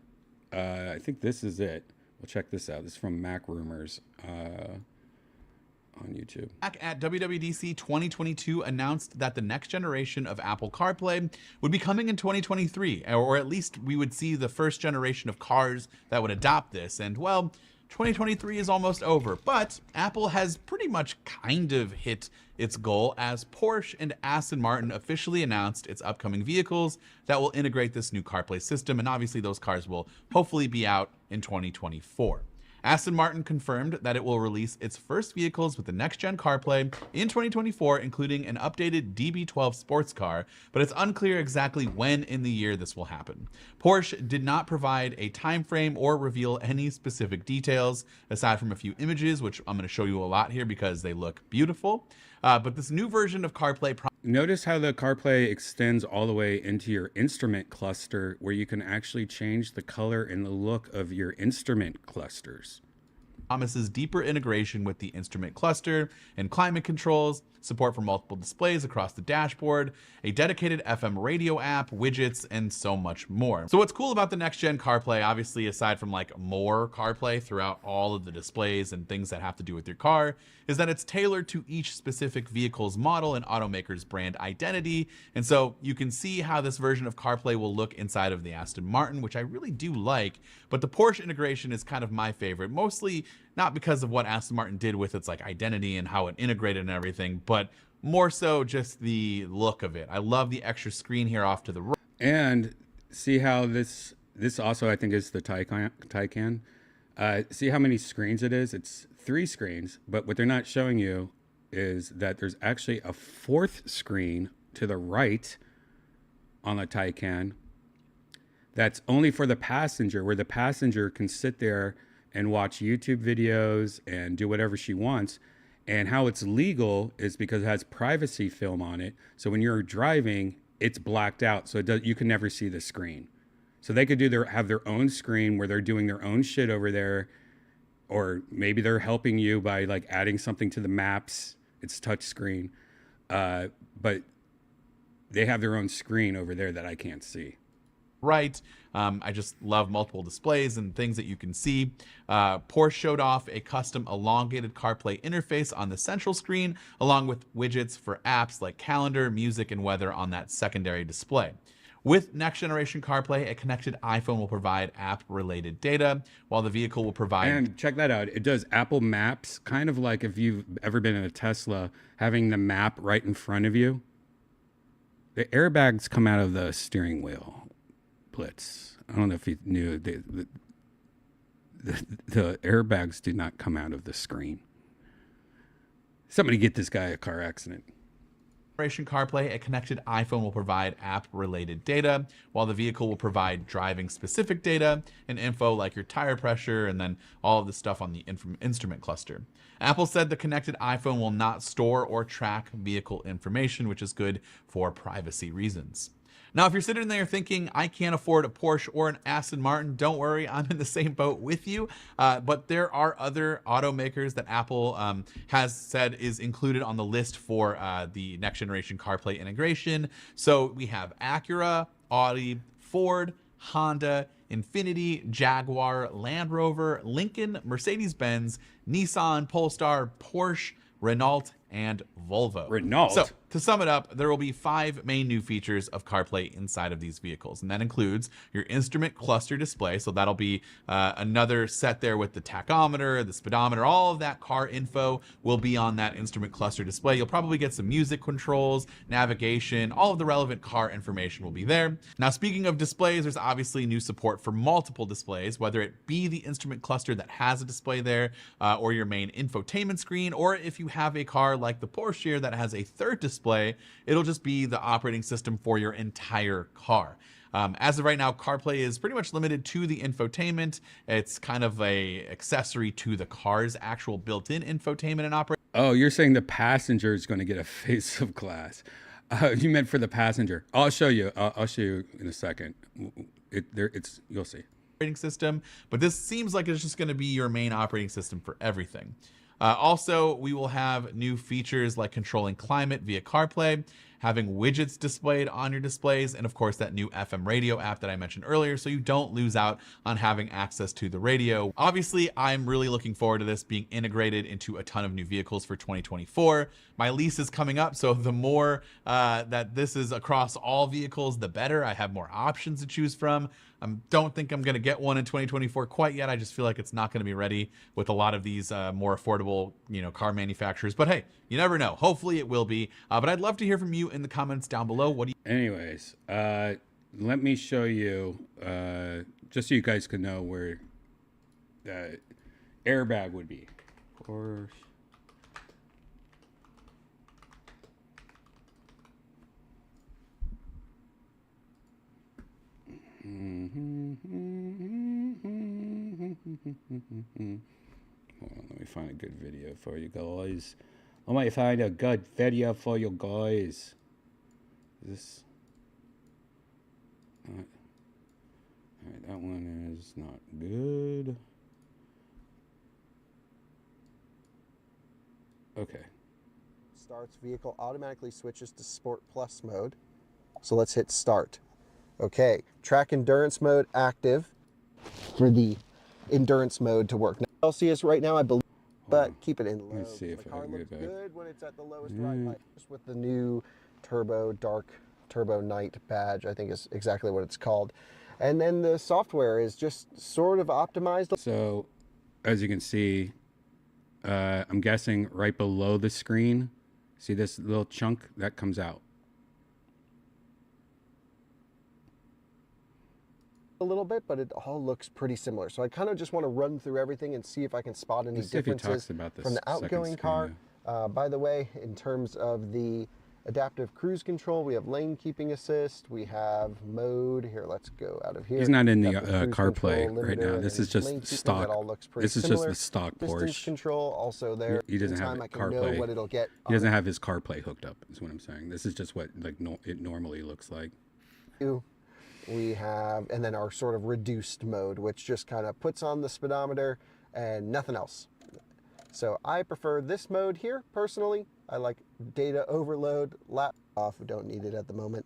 I think this is it. We'll check this out. This is from Mac Rumors on YouTube. Back at WWDC 2022 announced that the next generation of Apple CarPlay would be coming in 2023, or at least we would see the first generation of cars that would adopt this. And well, 2023 is almost over, but Apple has pretty much kind of hit its goal as Porsche and Aston Martin officially announced its upcoming vehicles that will integrate this new CarPlay system, and obviously those cars will hopefully be out in 2024. Aston Martin confirmed that it will release its first vehicles with the next-gen CarPlay in 2024, including an updated DB12 sports car, but it's unclear exactly when in the year this will happen. Porsche did not provide a time frame or reveal any specific details, aside from a few images, which I'm going to show you a lot here because they look beautiful. But this new version of CarPlay... Notice how the CarPlay extends all the way into your instrument cluster, where you can actually change the color and the look of your instrument clusters. Promises deeper integration with the instrument cluster and climate controls, support for multiple displays across the dashboard, a dedicated FM radio app, widgets, and so much more. So what's cool about the next-gen CarPlay, obviously aside from like more CarPlay throughout all of the displays and things that have to do with your car, is that it's tailored to each specific vehicle's model and automaker's brand identity. And so you can see how this version of CarPlay will look inside of the Aston Martin, which I really do like. But the Porsche integration is kind of my favorite, mostly not because of what Aston Martin did with its like identity and how it integrated and everything, but more so just the look of it. I love the extra screen here off to the right. And see how this also I think is the Taycan. See how many screens it is? It's 3 screens, but what they're not showing you is that there's actually a 4th screen to the right on the Taycan that's only for the passenger, where the passenger can sit there and watch YouTube videos and do whatever she wants. And how it's legal is because it has privacy film on it. So when you're driving, it's blacked out, so you can never see the screen. So they could have their own screen where they're doing their own shit over there, or maybe they're helping you by like adding something to the maps. It's touch screen, but they have their own screen over there that I can't see. Right. I just love multiple displays and things that you can see. Porsche showed off a custom elongated CarPlay interface on the central screen, along with widgets for apps like calendar, music, and weather on that secondary display. With next generation CarPlay, a connected iPhone will provide app-related data, while the vehicle will provide... And check that out. It does Apple Maps, kind of like if you've ever been in a Tesla, having the map right in front of you. The airbags come out of the steering wheel. Blitz. I don't know if you knew the airbags do not come out of the screen. Somebody get this guy a car accident. Generation CarPlay, a connected iPhone will provide app-related data, while the vehicle will provide driving-specific data and info like your tire pressure and then all of the stuff on the instrument cluster. Apple said the connected iPhone will not store or track vehicle information, which is good for privacy reasons. Now, if you're sitting there thinking, I can't afford a Porsche or an Aston Martin, don't worry, I'm in the same boat with you. But there are other automakers that Apple has said is included on the list for the next generation CarPlay integration. So we have Acura, Audi, Ford, Honda, Infiniti, Jaguar, Land Rover, Lincoln, Mercedes-Benz, Nissan, Polestar, Porsche, Renault, and Volvo. Renault. So to sum it up, there will be 5 main new features of CarPlay inside of these vehicles, and that includes your instrument cluster display. So that'll be another set there with the tachometer, the speedometer, all of that car info will be on that instrument cluster display. You'll probably get some music controls, navigation, all of the relevant car information will be there. Now, speaking of displays, there's obviously new support for multiple displays, whether it be the instrument cluster that has a display there, or your main infotainment screen, or if you have a car like the Porsche here that has a 3rd display, it'll just be the operating system for your entire car. As of right now, CarPlay is pretty much limited to the infotainment. It's kind of a accessory to the car's actual built-in infotainment and operation. Oh, you're saying the passenger is going to get a face of glass. You meant for the passenger. I'll show you. I'll show you in a second. You'll see. Operating system, but this seems like it's just going to be your main operating system for everything. Also, we will have new features like controlling climate via CarPlay, having widgets displayed on your displays, and of course that new FM radio app that I mentioned earlier, so you don't lose out on having access to the radio. Obviously, I'm really looking forward to this being integrated into a ton of new vehicles for 2024. My lease is coming up, so the more that this is across all vehicles, the better. I have more options to choose from. I don't think I'm going to get one in 2024 quite yet. I just feel like it's not going to be ready with a lot of these more affordable, car manufacturers. But hey, you never know. Hopefully it will be. But I'd love to hear from you in the comments down below. What do you? Anyways, let me show you, just so you guys can know where the airbag would be. Of course. Hold on, let me find a good video for you guys. I might find a good video for you guys. This. Alright, that one is not good. Okay. Starts, vehicle automatically switches to Sport Plus mode. So let's hit start. Okay, track endurance mode active for the endurance mode to work. Now, LCS right now, I believe, but keep it in low. Let's see if the I car can looks get back. good when it's at the lowest ride height. Just with the new dark turbo night badge, I think is exactly what it's called. And then the software is just sort of optimized. So, as you can see, I'm guessing right below the screen, see this little chunk that comes out. A little bit, but it all looks pretty similar. So I kind of just want to run through everything and see if I can spot any Let's see if he differences talks about this from the outgoing second car. screen, By the way, in terms of the adaptive cruise control, we have lane keeping assist, we have mode. Here, let's go out of here. He's not in the Adaptive cruise CarPlay control, right limiter, now. and This then is just lane keeping. stock. That all looks pretty This is similar. just the stock Distance Porsche. control also there. He doesn't Anytime have I can CarPlay. know what it'll get. He doesn't have his CarPlay hooked up, is what I'm saying. This is just what it normally looks like. We have, and then our sort of reduced mode, which just kind of puts on the speedometer and nothing else. So I prefer this mode here, personally. I like data overload, lap off, don't need it at the moment.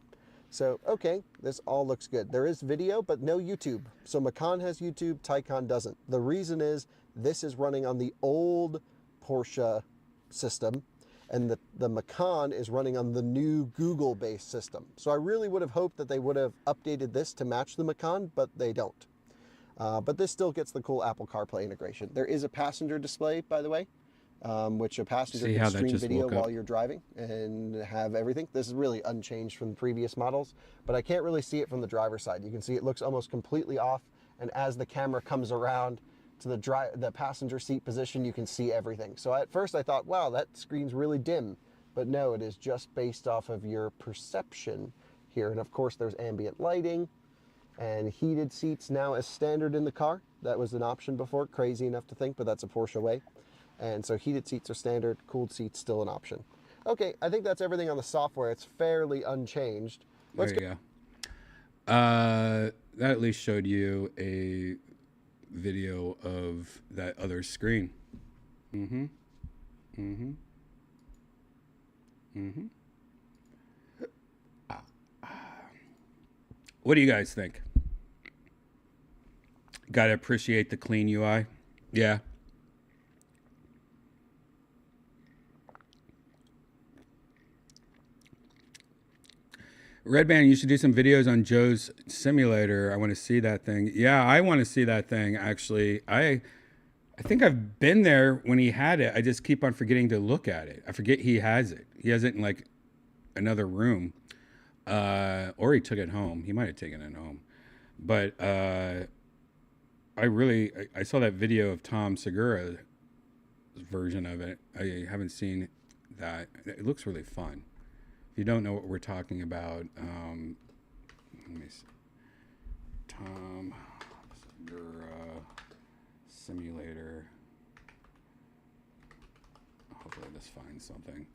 So, okay, this all looks good. There is video, but no YouTube. So Macan has YouTube, Taycan doesn't. The reason is this is running on the old Porsche system, and the Macan is running on the new Google-based system. So I really would have hoped that they would have updated this to match the Macan, but they don't. But this still gets the cool Apple CarPlay integration. There is a passenger display, by the way, which a passenger can stream video while you're driving and have everything. This is really unchanged from the previous models, but I can't really see it from the driver's side. You can see it looks almost completely off, and as the camera comes around to the passenger seat position, you can see everything. So at first I thought, wow, that screen's really dim, but no, it is just based off of your perception here. And of course there's ambient lighting and heated seats now as standard in the car. That was an option before, crazy enough to think, but that's a Porsche way. And so heated seats are standard, cooled seats still an option. Okay, I think that's everything on the software. It's fairly unchanged. There you go. That at least showed you a video of that other screen. What do you guys think? Gotta appreciate the clean UI. Yeah. Redban, you should do some videos on Joe's simulator. I want to see that thing. Yeah, I want to see that thing, actually. I think I've been there when he had it. I just keep on forgetting to look at it. I forget he has it. He has it in like another room. Or he took it home. He might have taken it home. But I saw that video of Tom Segura's version of it. I haven't seen that. It looks really fun. If you don't know what we're talking about, let me see. Tom Segura simulator. Hopefully this finds something.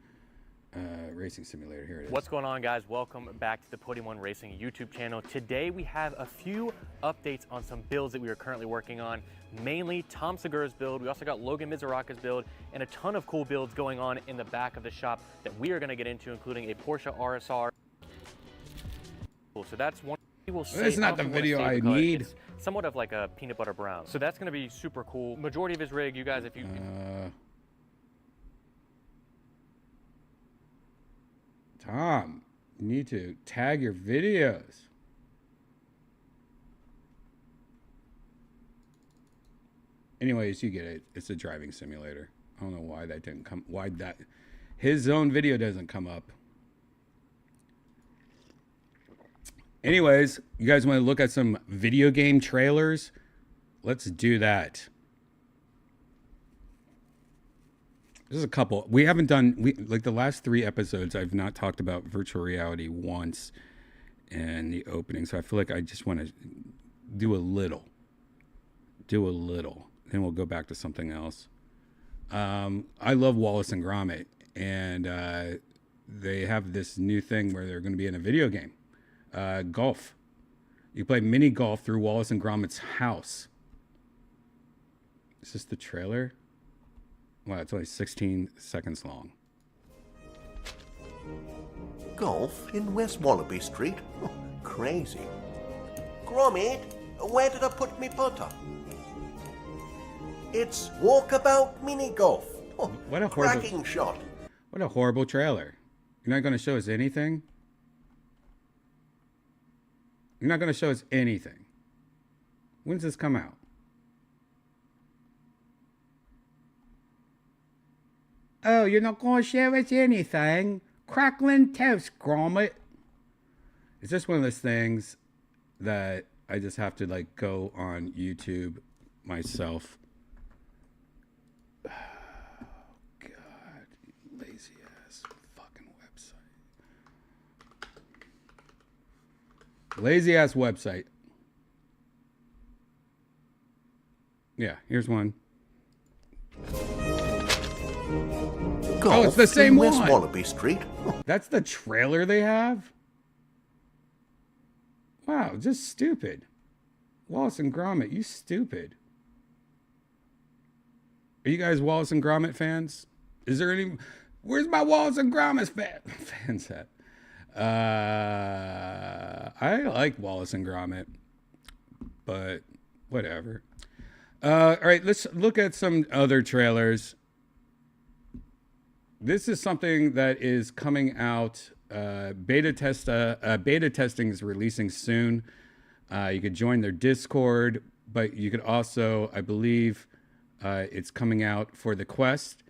Racing simulator, here it is. What's going on, guys? Welcome back to the Podium One Racing YouTube channel. Today we have a few updates on some builds that we are currently working on, mainly Tom Segura's build. We also got Logan Mizuraka's build and a ton of cool builds going on in the back of the shop that we are going to get into, including a Porsche RSR. So that's one we will see. It's not the video I need. It's somewhat of like a peanut butter brown. So that's going to be super cool. Majority of his rig, you guys, if you... Tom, you need to tag your videos. Anyways, you get it. It's a driving simulator. I don't know why that didn't come. Why that his own video doesn't come up. Anyways, you guys want to look at some video game trailers? Let's do that. There's a couple. We haven't done, like the last 3 episodes, I've not talked about virtual reality once in the opening. So I feel like I just want to do a little. Then we'll go back to something else. I love Wallace and Gromit. And they have this new thing where they're going to be in a video game. Golf. You play mini golf through Wallace and Gromit's house. Is this the trailer? Wow, it's only 16 seconds long. Golf in West Wallaby Street? Oh, crazy. Gromit, where did I put me putter? It's walkabout mini golf. Oh, what a cracking shot. What a horrible trailer. You're not going to show us anything? You're not going to show us anything. When's this come out? Oh, you're not going to show us anything? Crackling toast, Gromit. It's just one of those things that I just have to like go on YouTube myself. Oh, God. Lazy ass fucking website. Lazy ass website. Yeah, here's one. Golf oh, it's the same West one. Wallaby Street. That's the trailer they have? Wow, just stupid. Wallace and Gromit, you stupid. Are you guys Wallace and Gromit fans? Is there any... Where's my Wallace and Gromit fans at? I like Wallace and Gromit, but whatever. All right, let's look at some other trailers. This is something that is coming out. Beta testing is releasing soon. You could join their Discord, but you could also, I believe, it's coming out for the Quest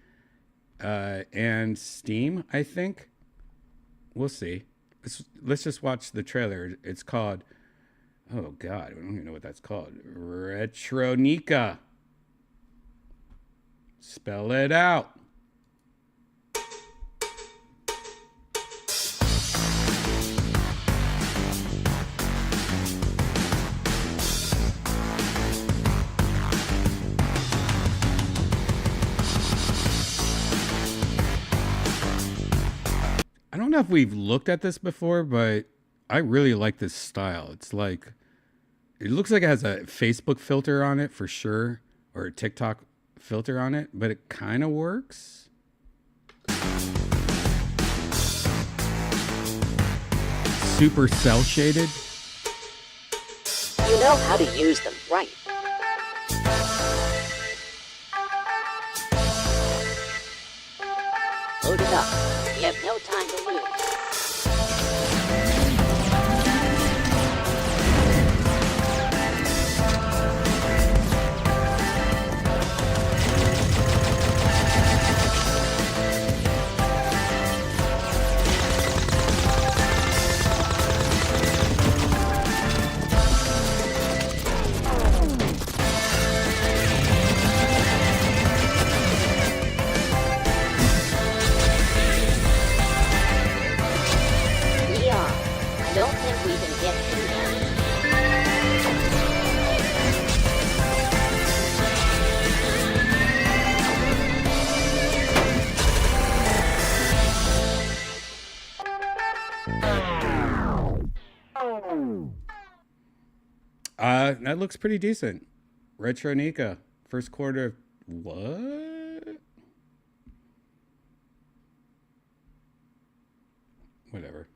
and Steam, I think. We'll see. Let's just watch the trailer. It's called, oh God, I don't even know what that's called. Retronica. Spell it out. I don't know if we've looked at this before, but I really like this style. It's like, it looks like it has a Facebook filter on it for sure, or a TikTok filter on it, but it kind of works. Super cell shaded. You know how to use them, right? Load it up. You have no time to lose. That looks pretty decent. Retro Nika, first quarter of what? Whatever.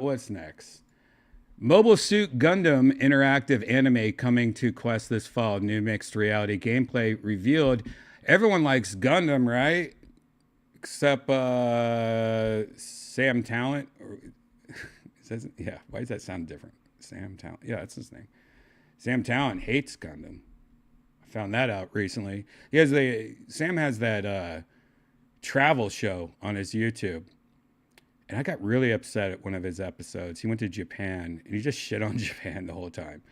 What's next? Mobile Suit Gundam interactive anime coming to Quest this fall. New mixed reality gameplay revealed. Everyone likes Gundam, right? Except Sam Talent. Yeah, why does that sound different? Sam Talent. Yeah, that's his name. Sam Talent hates Gundam. I found that out recently. Sam has that travel show on his YouTube. And I got really upset at one of his episodes. He went to Japan, and he just shit on Japan the whole time.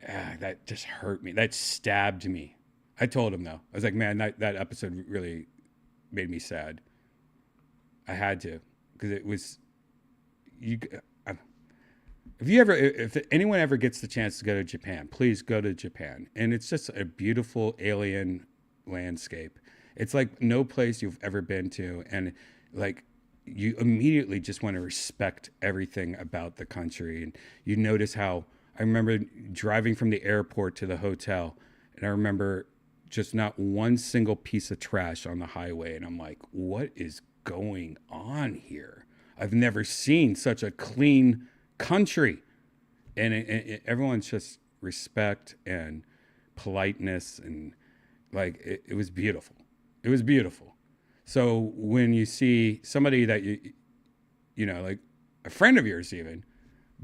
That just hurt me. That stabbed me. I told him, though. I was like, man, that episode really made me sad. I had to. Because it was... If anyone ever gets the chance to go to Japan, please go to Japan. And it's just a beautiful alien landscape. It's like no place you've ever been to. And like... you immediately just want to respect everything about the country. And you notice how I remember driving from the airport to the hotel, and I remember just not one single piece of trash on the highway. And I'm like, what is going on here? I've never seen such a clean country. And everyone's just respect and politeness. And like, it was beautiful. It was beautiful. So when you see somebody that you know, like a friend of yours even,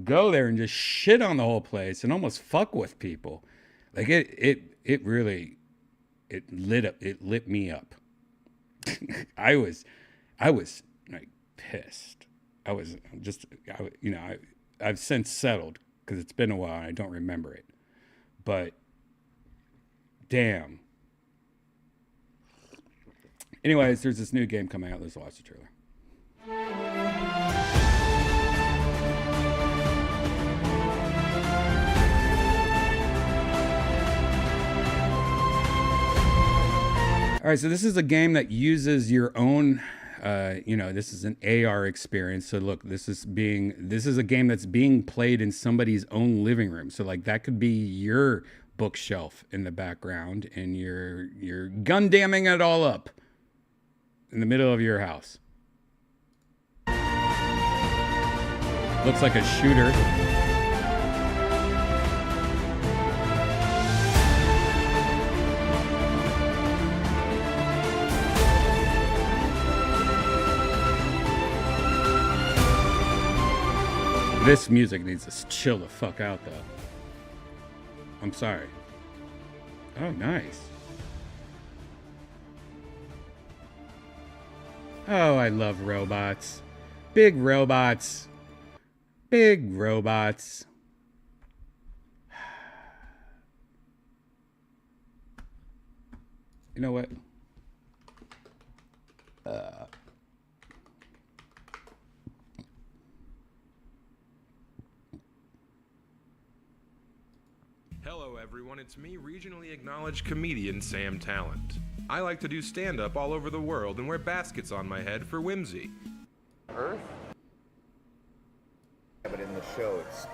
go there and just shit on the whole place and almost fuck with people, like it really lit me up. I was like pissed. I've since settled because it's been a while and I don't remember it, but damn. Anyways, there's this new game coming out. Let's watch the trailer. All right, so this is a game that uses your own, this is an AR experience. So look, this is a game that's being played in somebody's own living room. So like that could be your bookshelf in the background, and you're gun-damming it all up in the middle of your house. Looks like a shooter. This music needs to chill the fuck out, though. I'm sorry. Oh, nice. Oh, I love robots. Big robots. Big robots. You know what? Hello everyone, it's me, regionally acknowledged comedian Sam Talent. I like to do stand-up all over the world and wear baskets on my head for whimsy. Earth? Yeah, but in the show it's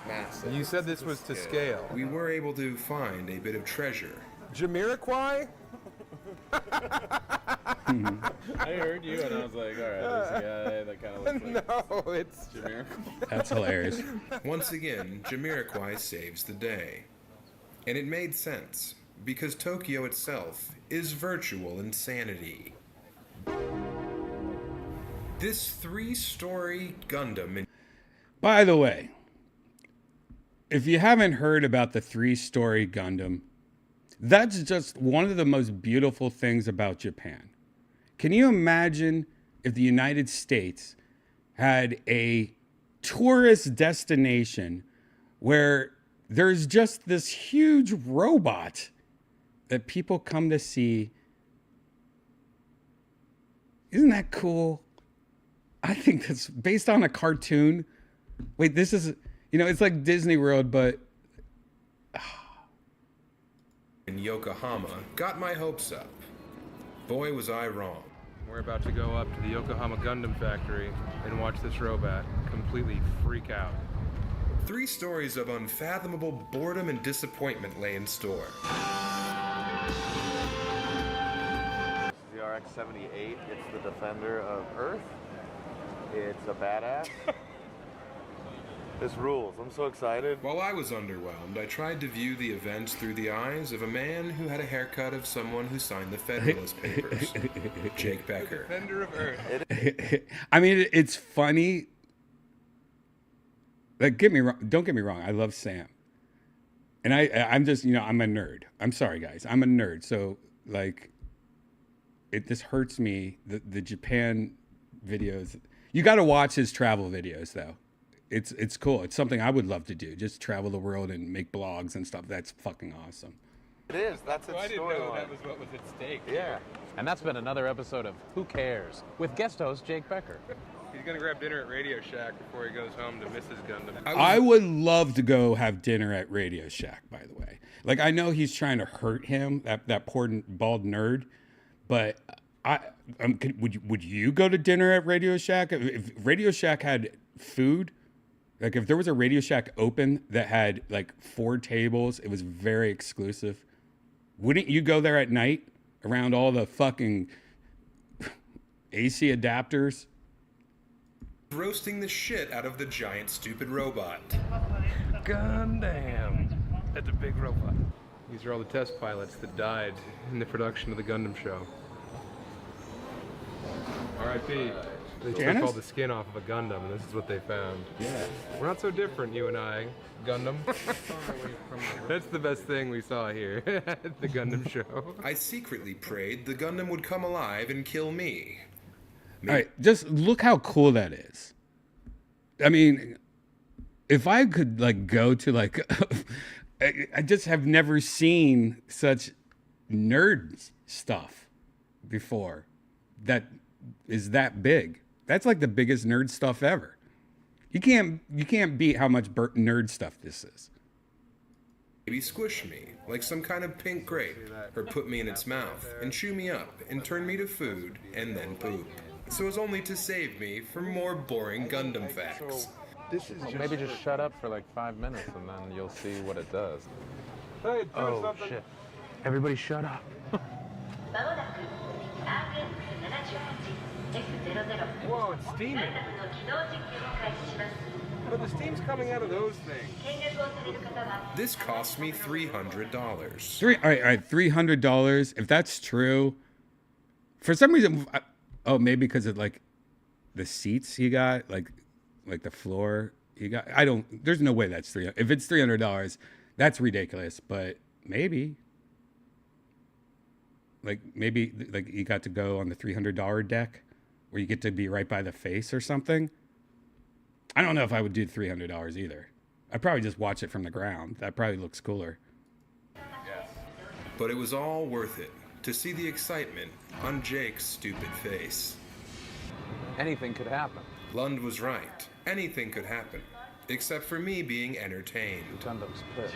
massive. You said this was to scale. We were able to find a bit of treasure. Jamiroquai? I heard you and I was like, alright, there's a guy that kind of looks like... No, it's Jamiroquai. That's hilarious. Once again, Jamiroquai saves the day. And it made sense, because Tokyo itself is virtual insanity. This 3-story Gundam... By the way, if you haven't heard about the 3-story Gundam, that's just one of the most beautiful things about Japan. Can you imagine if the United States had a tourist destination where there's just this huge robot that people come to see? Isn't that cool? I think that's based on a cartoon. Wait, this is, it's like Disney World, but... in Yokohama got my hopes up. Boy, was I wrong. We're about to go up to the Yokohama Gundam factory and watch this robot completely freak out. 3 stories of unfathomable boredom and disappointment lay in store. The RX-78, it's the defender of Earth. It's a badass. This rules. I'm so excited. While I was underwhelmed, I tried to view the events through the eyes of a man who had a haircut of someone who signed the Federalist Papers. Jake Becker. Defender of Earth. I mean, it's funny. Like, don't get me wrong. I love Sam. And I'm just, I'm a nerd. I'm sorry, guys. I'm a nerd. So, like, this hurts me. The Japan videos. You got to watch his travel videos, though. It's cool. It's something I would love to do. Just travel the world and make blogs and stuff. That's fucking awesome. It is. That's its storyline. I didn't know that was what was at stake. Yeah. And that's been another episode of Who Cares? With guest host Jake Becker. He's going to grab dinner at Radio Shack before he goes home to miss his Gundam. I would love to go have dinner at Radio Shack, by the way. Like, I know he's trying to hurt him, that poor bald nerd, but would you go to dinner at Radio Shack? If Radio Shack had food, like if there was a Radio Shack open that had like 4 tables, it was very exclusive. Wouldn't you go there at night around all the fucking AC adapters? Roasting the shit out of the giant stupid robot. Gundam. That's a big robot. These are all the test pilots that died in the production of the Gundam show. R.I.P. They took all the skin off of a Gundam, and this is what they found. Yeah. We're not so different, you and I, Gundam. That's the best thing we saw here at the Gundam show. I secretly prayed the Gundam would come alive and kill me. All right, just look how cool that is. I mean, if I could like go to like, I just have never seen such nerd stuff before. That is that big. That's like the biggest nerd stuff ever. You can't beat how much nerd stuff this is. Maybe squish me like some kind of pink grape, or put me in its mouth and chew me up and turn me to food and then poop. So as only to save me from more boring Gundam facts. Maybe just shut up for like 5 minutes and then you'll see what it does. Hey, oh shit. Everybody shut up. Whoa, it's steaming. But the steam's coming out of those things. This cost me $300. All right, $300. If that's true, for some reason, maybe because of like the seats he got, like the floor he got. There's no way that's $300. If it's $300, that's ridiculous. But maybe you got to go on the $300 deck, where you get to be right by the face or something. I don't know if I would do $300 either. I'd probably just watch it from the ground. That probably looks cooler. Yes. But it was all worth it to see the excitement on Jake's stupid face. Anything could happen. Lund was right. Anything could happen. Except for me being entertained. Gundam's pissed.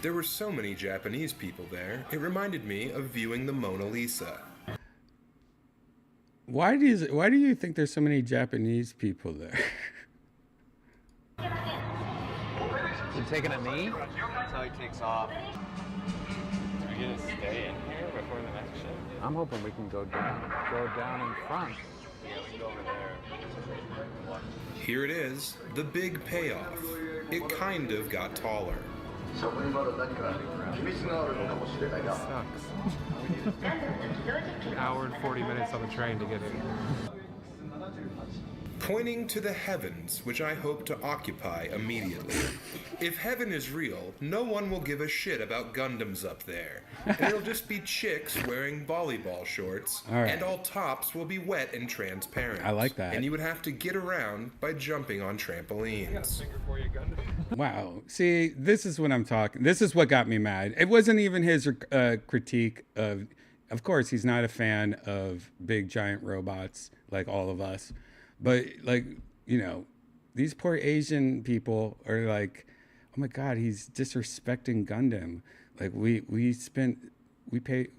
There were so many Japanese people there, it reminded me of viewing the Mona Lisa. Why do you think there's so many Japanese people there? You taking a knee? That's how he takes off. Are we gonna stay in here before the next ship? I'm hoping we can go down in front. Yeah, we can go over there. Here it is, the big payoff. It kind of got taller. It sucks. An hour and 40 minutes on the train to get in. Pointing to the heavens, which I hope to occupy immediately. If heaven is real, no one will give a shit about Gundams up there. And it'll just be chicks wearing volleyball shorts, and all tops will be wet and transparent. I like that. And you would have to get around by jumping on trampolines. Wow. See, this is what I'm talking. This is what got me mad. It wasn't even his critique of course, he's not a fan of big giant robots like all of us. But like, these poor Asian people are like, my God, he's disrespecting Gundam. Like we paid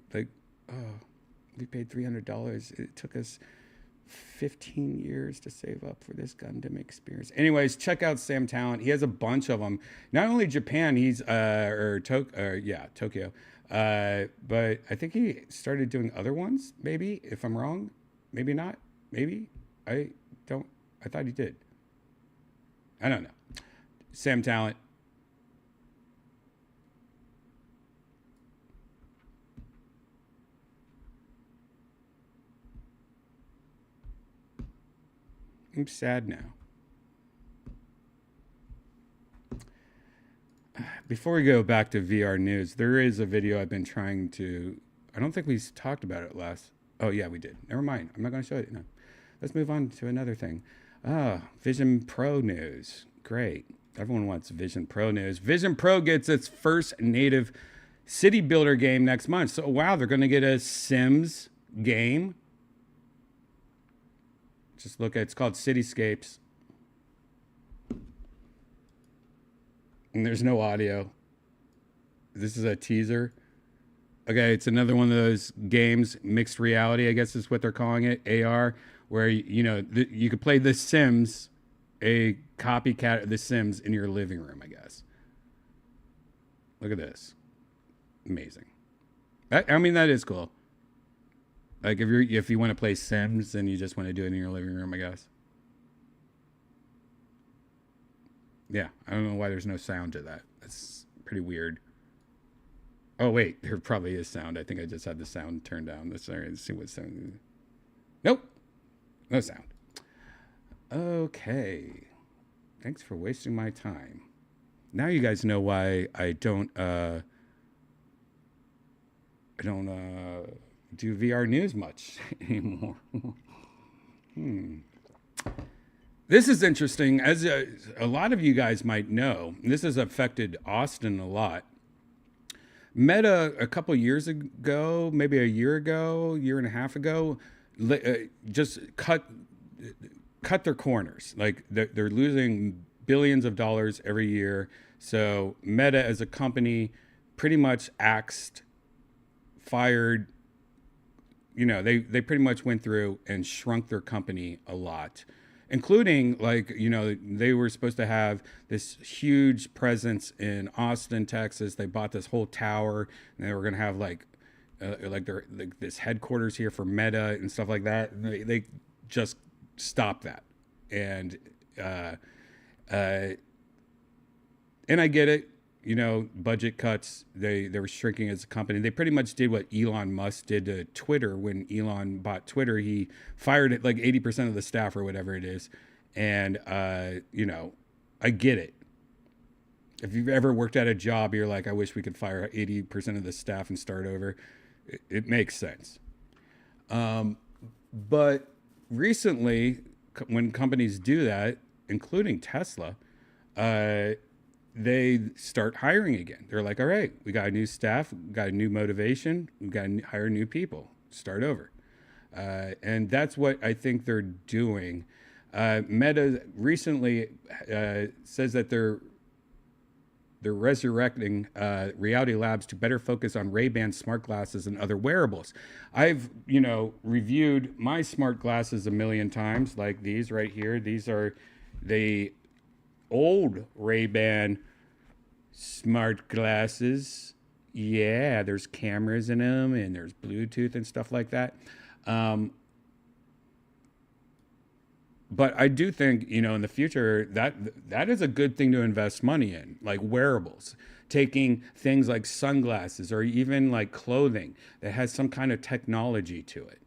$300. It took us 15 years to save up for this Gundam experience. Anyways, check out Sam Talent. He has a bunch of them. Not only Japan, he's Tokyo. But I think he started doing other ones, maybe, if I'm wrong. Maybe not. Maybe. I thought he did. I don't know. Sam Talent. I'm sad now. Before we go back to VR news, there is a video I've been trying to... I don't think we talked about it last... Oh, yeah, we did. Never mind. I'm not going to show it. No. Let's move on to another thing. Vision Pro news. Great. Everyone wants Vision Pro news. Vision Pro gets its first native city builder game next month. So, wow, they're going to get a Sims game. Just look at, it's called Cityscapes. And there's no audio. This is a teaser. Okay, it's another one of those games, mixed reality, I guess is what they're calling it, AR, where, you could play The Sims, a copycat of The Sims in your living room, I guess. Look at this. Amazing. I mean, that is cool. Like if you want to play Sims and you just want to do it in your living room, I guess. Yeah, I don't know why there's no sound to that. That's pretty weird. Oh wait, there probably is sound. I think I just had the sound turned down. Let's see what sound. Nope, no sound. Okay, thanks for wasting my time. Now you guys know why I don't do VR news much anymore. This is interesting. As a lot of you guys might know, this has affected Austin a lot. Meta, a couple years ago, maybe a year and a half ago, just cut their corners. Like they're losing billions of dollars every year. So Meta as a company pretty much fired, they pretty much went through and shrunk their company a lot, including they were supposed to have this huge presence in Austin, Texas. They bought this whole tower and they were going to have this headquarters here for Meta and stuff like that. And they just stopped that. And I get it. Budget cuts, they were shrinking as a company. They pretty much did what Elon Musk did to Twitter. When Elon bought Twitter, he fired like 80% of the staff or whatever it is. And, I get it. If you've ever worked at a job, you're like, I wish we could fire 80% of the staff and start over. It makes sense. But recently, when companies do that, including Tesla, they start hiring again. They're like, all right, we got a new staff, we got a new motivation, we got to hire new people, start over. And that's what I think they're doing. Meta recently says that they're resurrecting Reality Labs to better focus on Ray-Ban smart glasses and other wearables. I've, reviewed my smart glasses a million times, like these right here. These are the old Ray-Ban smart glasses. Yeah, there's cameras in them and there's Bluetooth and stuff like that. But I do think, in the future, that is a good thing to invest money in, like wearables, taking things like sunglasses or even like clothing that has some kind of technology to it.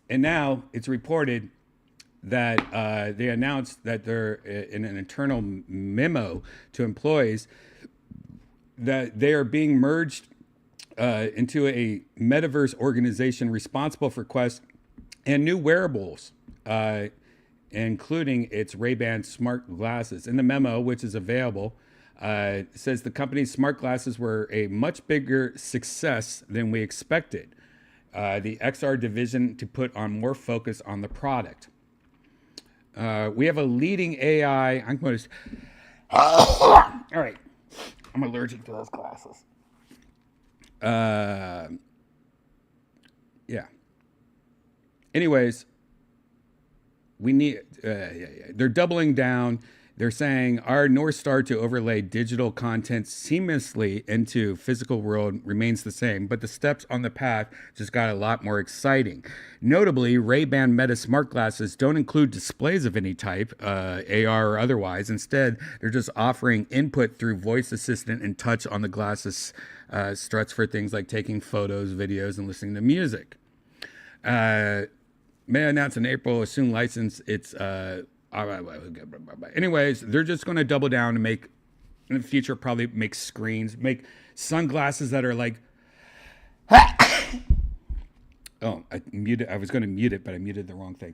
And now it's reported that they announced that they're in an internal memo to employees that they are being merged into a metaverse organization responsible for Quest and new wearables, including its Ray-Ban smart glasses. In the memo, which is available, says the company's smart glasses were a much bigger success than we expected. The XR division to put on more focus on the product. We have a leading AI. I'm going to. All right. I'm allergic to those glasses. Yeah. Anyways, we need. They're doubling down. They're saying our North Star to overlay digital content seamlessly into physical world remains the same, but the steps on the path just got a lot more exciting. Notably, Ray-Ban Meta smart glasses don't include displays of any type, AR or otherwise. Instead, they're just offering input through voice assistant and touch on the glasses struts for things like taking photos, videos, and listening to music. May announce in April, will soon license its. Anyways, they're just going to double down and make, in the future, probably make screens, make sunglasses that are like. Oh, I muted. I was going to mute it, but I muted the wrong thing.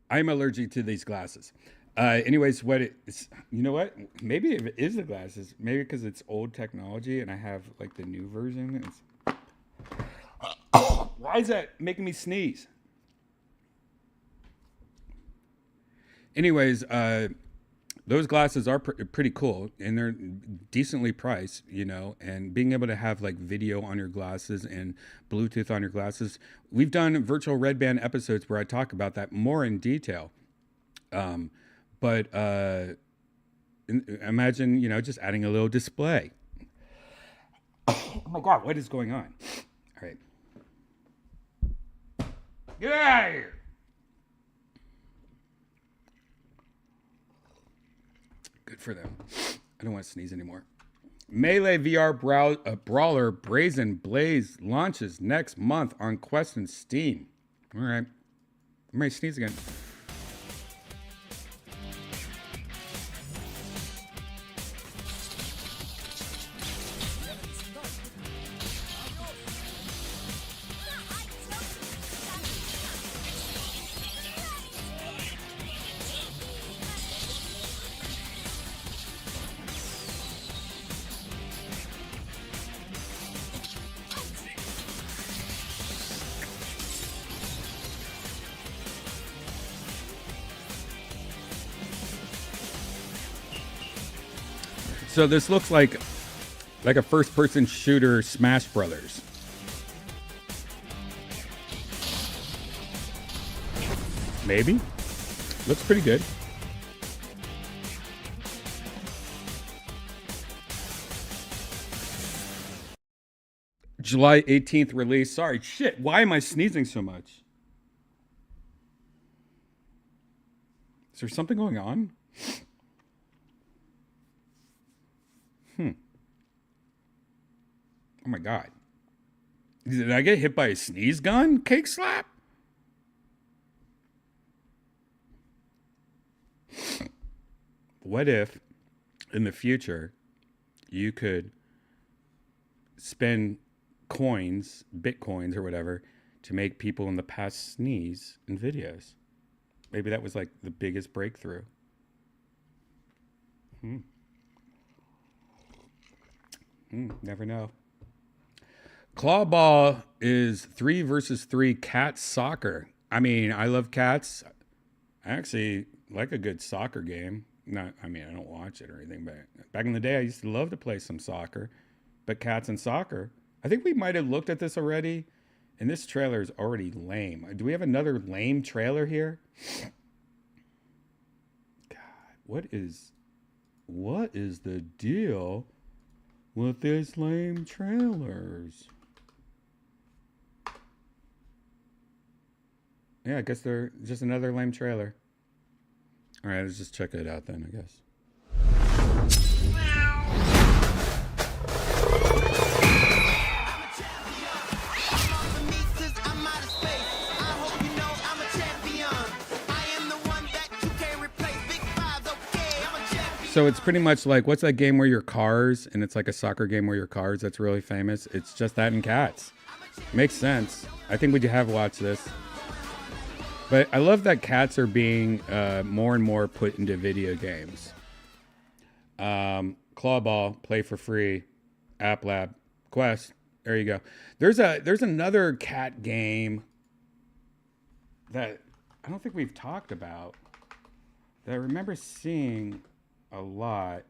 I'm allergic to these glasses. Anyways, what it's, you know what? Maybe if it is the glasses, maybe because it's old technology and I have like the new version. Why is that making me sneeze? Anyways, those glasses are pretty cool and they're decently priced, you know, and being able to have like video on your glasses and Bluetooth on your glasses. We've done virtual Redban episodes where I talk about that more in detail. But imagine, you know, just adding a little display. Oh my God, what is going on? All right. Get out of here. Good for them. I don't want to sneeze anymore. Melee VR brawler Brazen Blaze launches next month on Quest and Steam. All right. I'm ready to sneeze again. So this looks like a first-person shooter Smash Brothers. Maybe. Looks pretty good. July 18th release. Sorry, shit. Why am I sneezing so much? Is there something going on? Oh my God. Did I get hit by a sneeze gun? Cake slap? What if in the future you could spend coins, bitcoins or whatever, to make people in the past sneeze in videos? Maybe that was like the biggest breakthrough. Never know. Clawball is 3 versus 3 cat soccer. I mean, I love cats. I actually like a good soccer game. I don't watch it or anything, but back in the day, I used to love to play some soccer. But cats and soccer, I think we might have looked at this already, and this trailer is already lame. Do we have another lame trailer here? God, what is the deal with these lame trailers? Yeah, I guess they're just another lame trailer. All right, let's just check it out then, I guess. So it's pretty much like, what's that game where you're cars, and it's like a soccer game where you're cars that's really famous? It's just that in cats. Makes sense. I think we have watched this. But I love that cats are being more and more put into video games. Clawball, play for free, App Lab, Quest. There you go. There's another cat game. that I don't think we've talked about that I remember seeing a lot.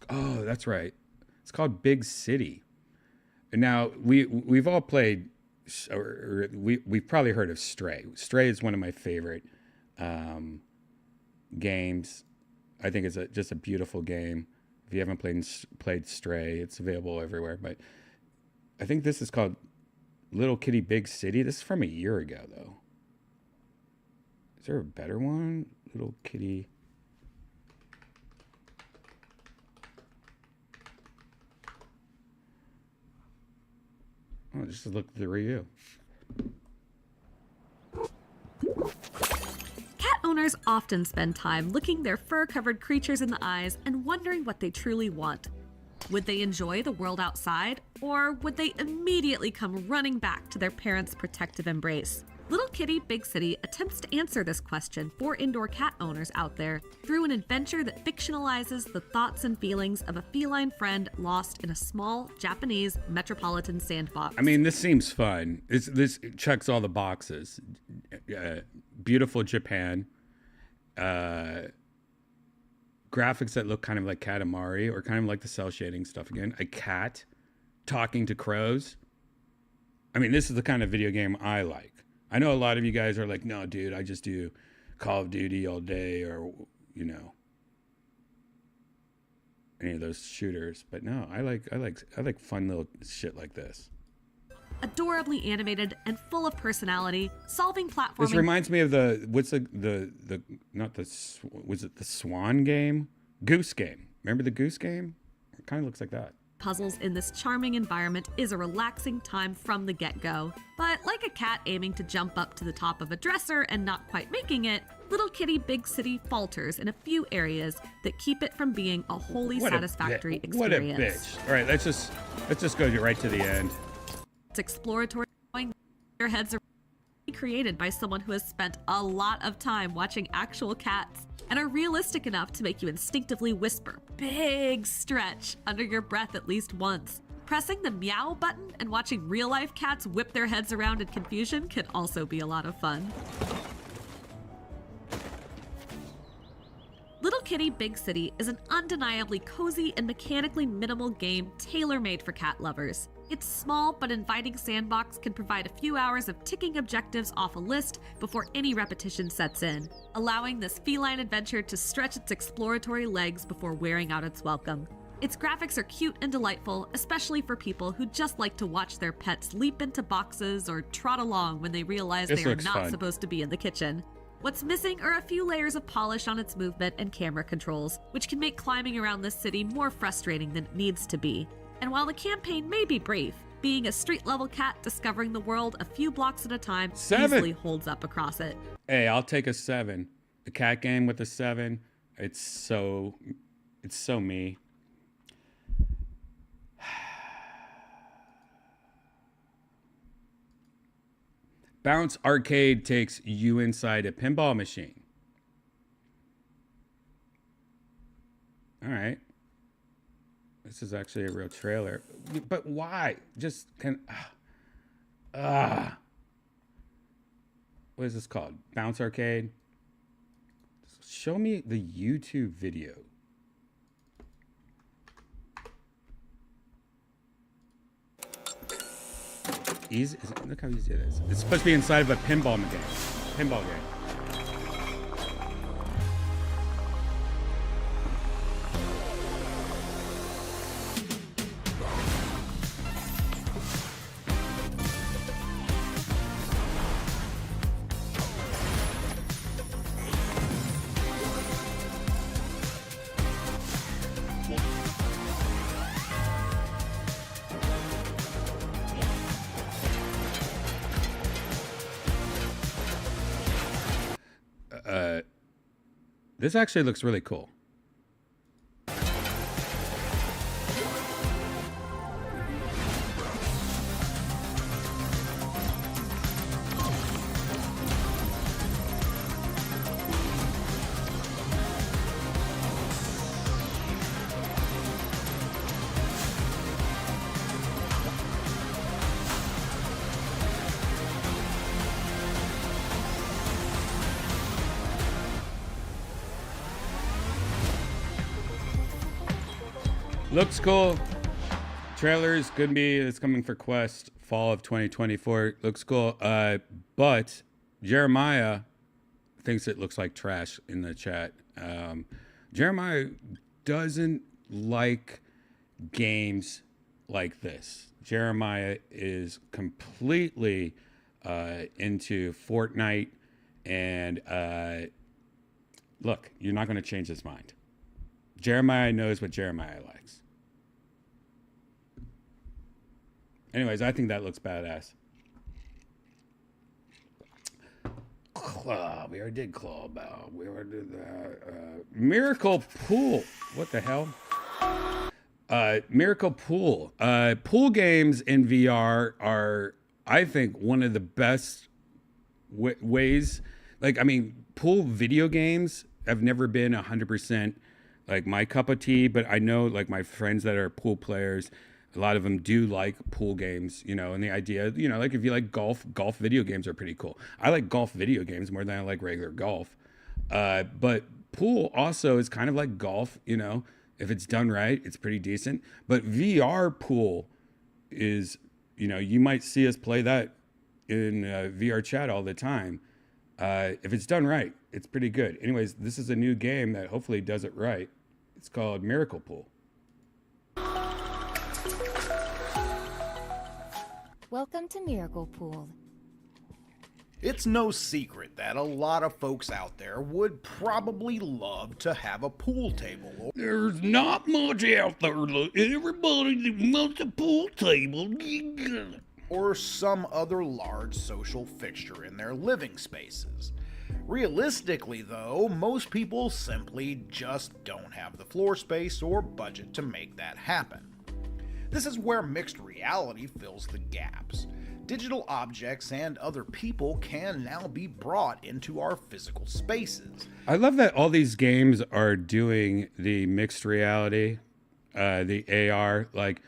Oh, that's right. It's called Big City. And now we've all played, or we've probably heard of Stray. Stray is one of my favorite games. I think it's just a beautiful game. If you haven't played Stray, it's available everywhere. But I think this is called Little Kitty Big City. This is from a year ago, though. Is there a better one? Little Kitty. Oh, just look at the review. Cat owners often spend time looking their fur-covered creatures in the eyes and wondering what they truly want. Would they enjoy the world outside, or would they immediately come running back to their parents' protective embrace? Little Kitty Big City attempts to answer this question for indoor cat owners out there through an adventure that fictionalizes the thoughts and feelings of a feline friend lost in a small Japanese metropolitan sandbox. I mean, this seems fun. This checks all the boxes. Beautiful Japan. Graphics that look kind of like Katamari, or kind of like the cell shading stuff again. A cat talking to crows. I mean, this is the kind of video game I like. I know a lot of you guys are like, no, dude, I just do Call of Duty all day, or, you know, any of those shooters. But no, I like fun little shit like this. Adorably animated and full of personality, solving platforming. This reminds me of the was it the Swan game? Goose game. Remember the Goose game? It kind of looks like that. Puzzles in this charming environment is a relaxing time from the get-go. But like a cat aiming to jump up to the top of a dresser and not quite making it, Little Kitty Big City falters in a few areas that keep it from being a wholly satisfactory experience. What a bitch. All right, let's just go right to the end. It's exploratory, showing their heads are created by someone who has spent a lot of time watching actual cats and are realistic enough to make you instinctively whisper, big stretch, under your breath at least once. Pressing the meow button and watching real-life cats whip their heads around in confusion can also be a lot of fun. Little Kitty Big City is an undeniably cozy and mechanically minimal game tailor-made for cat lovers. Its small but inviting sandbox can provide a few hours of ticking objectives off a list before any repetition sets in, allowing this feline adventure to stretch its exploratory legs before wearing out its welcome. Its graphics are cute and delightful, especially for people who just like to watch their pets leap into boxes or trot along when they realize they are not supposed to be in the kitchen. What's missing are a few layers of polish on its movement and camera controls, which can make climbing around this city more frustrating than it needs to be. And while the campaign may be brief, being a street-level cat discovering the world a few blocks at a time easily holds up across it. Hey, I'll take a 7. A cat game with a 7. It's so me. Bounce Arcade takes you inside a pinball machine. All right. This is actually a real trailer. But why? Just what is this called? Bounce Arcade? Show me the YouTube video. Easy. Look how easy it is. It's supposed to be inside of a pinball game. This actually looks really cool. Looks cool. Trailers could be, it's coming for Quest fall of 2024. Looks cool. But Jeremiah thinks it looks like trash in the chat. Jeremiah doesn't like games like this. Jeremiah is completely into Fortnite, and look, you're not going to change his mind. Jeremiah knows what Jeremiah likes. Anyways, I think that looks badass. Claw. We already did Clawbow. We already did that. Miracle Pool. What the hell? Miracle Pool. Pool games in VR are, I think, one of the best ways. Like, I mean, pool video games have never been 100% like my cup of tea, but I know like my friends that are pool players, a lot of them do like pool games, you know, and the idea, you know, like if you like golf video games are pretty cool. I like golf video games more than I like regular golf. But pool also is kind of like golf, you know, if it's done right, it's pretty decent. But VR pool is, you know, you might see us play that in VR chat all the time. If it's done right, it's pretty good. Anyways, this is a new game that hopefully does it right. It's called Miracle Pool. Welcome to Miracle Pool. It's no secret that a lot of folks out there would probably love to have a pool table. There's not much out there. Look, everybody wants a pool table. Or some other large social fixture in their living spaces. Realistically, though, most people simply just don't have the floor space or budget to make that happen. This is where mixed reality fills the gaps. Digital objects and other people can now be brought into our physical spaces. I love that all these games are doing the mixed reality, the AR, like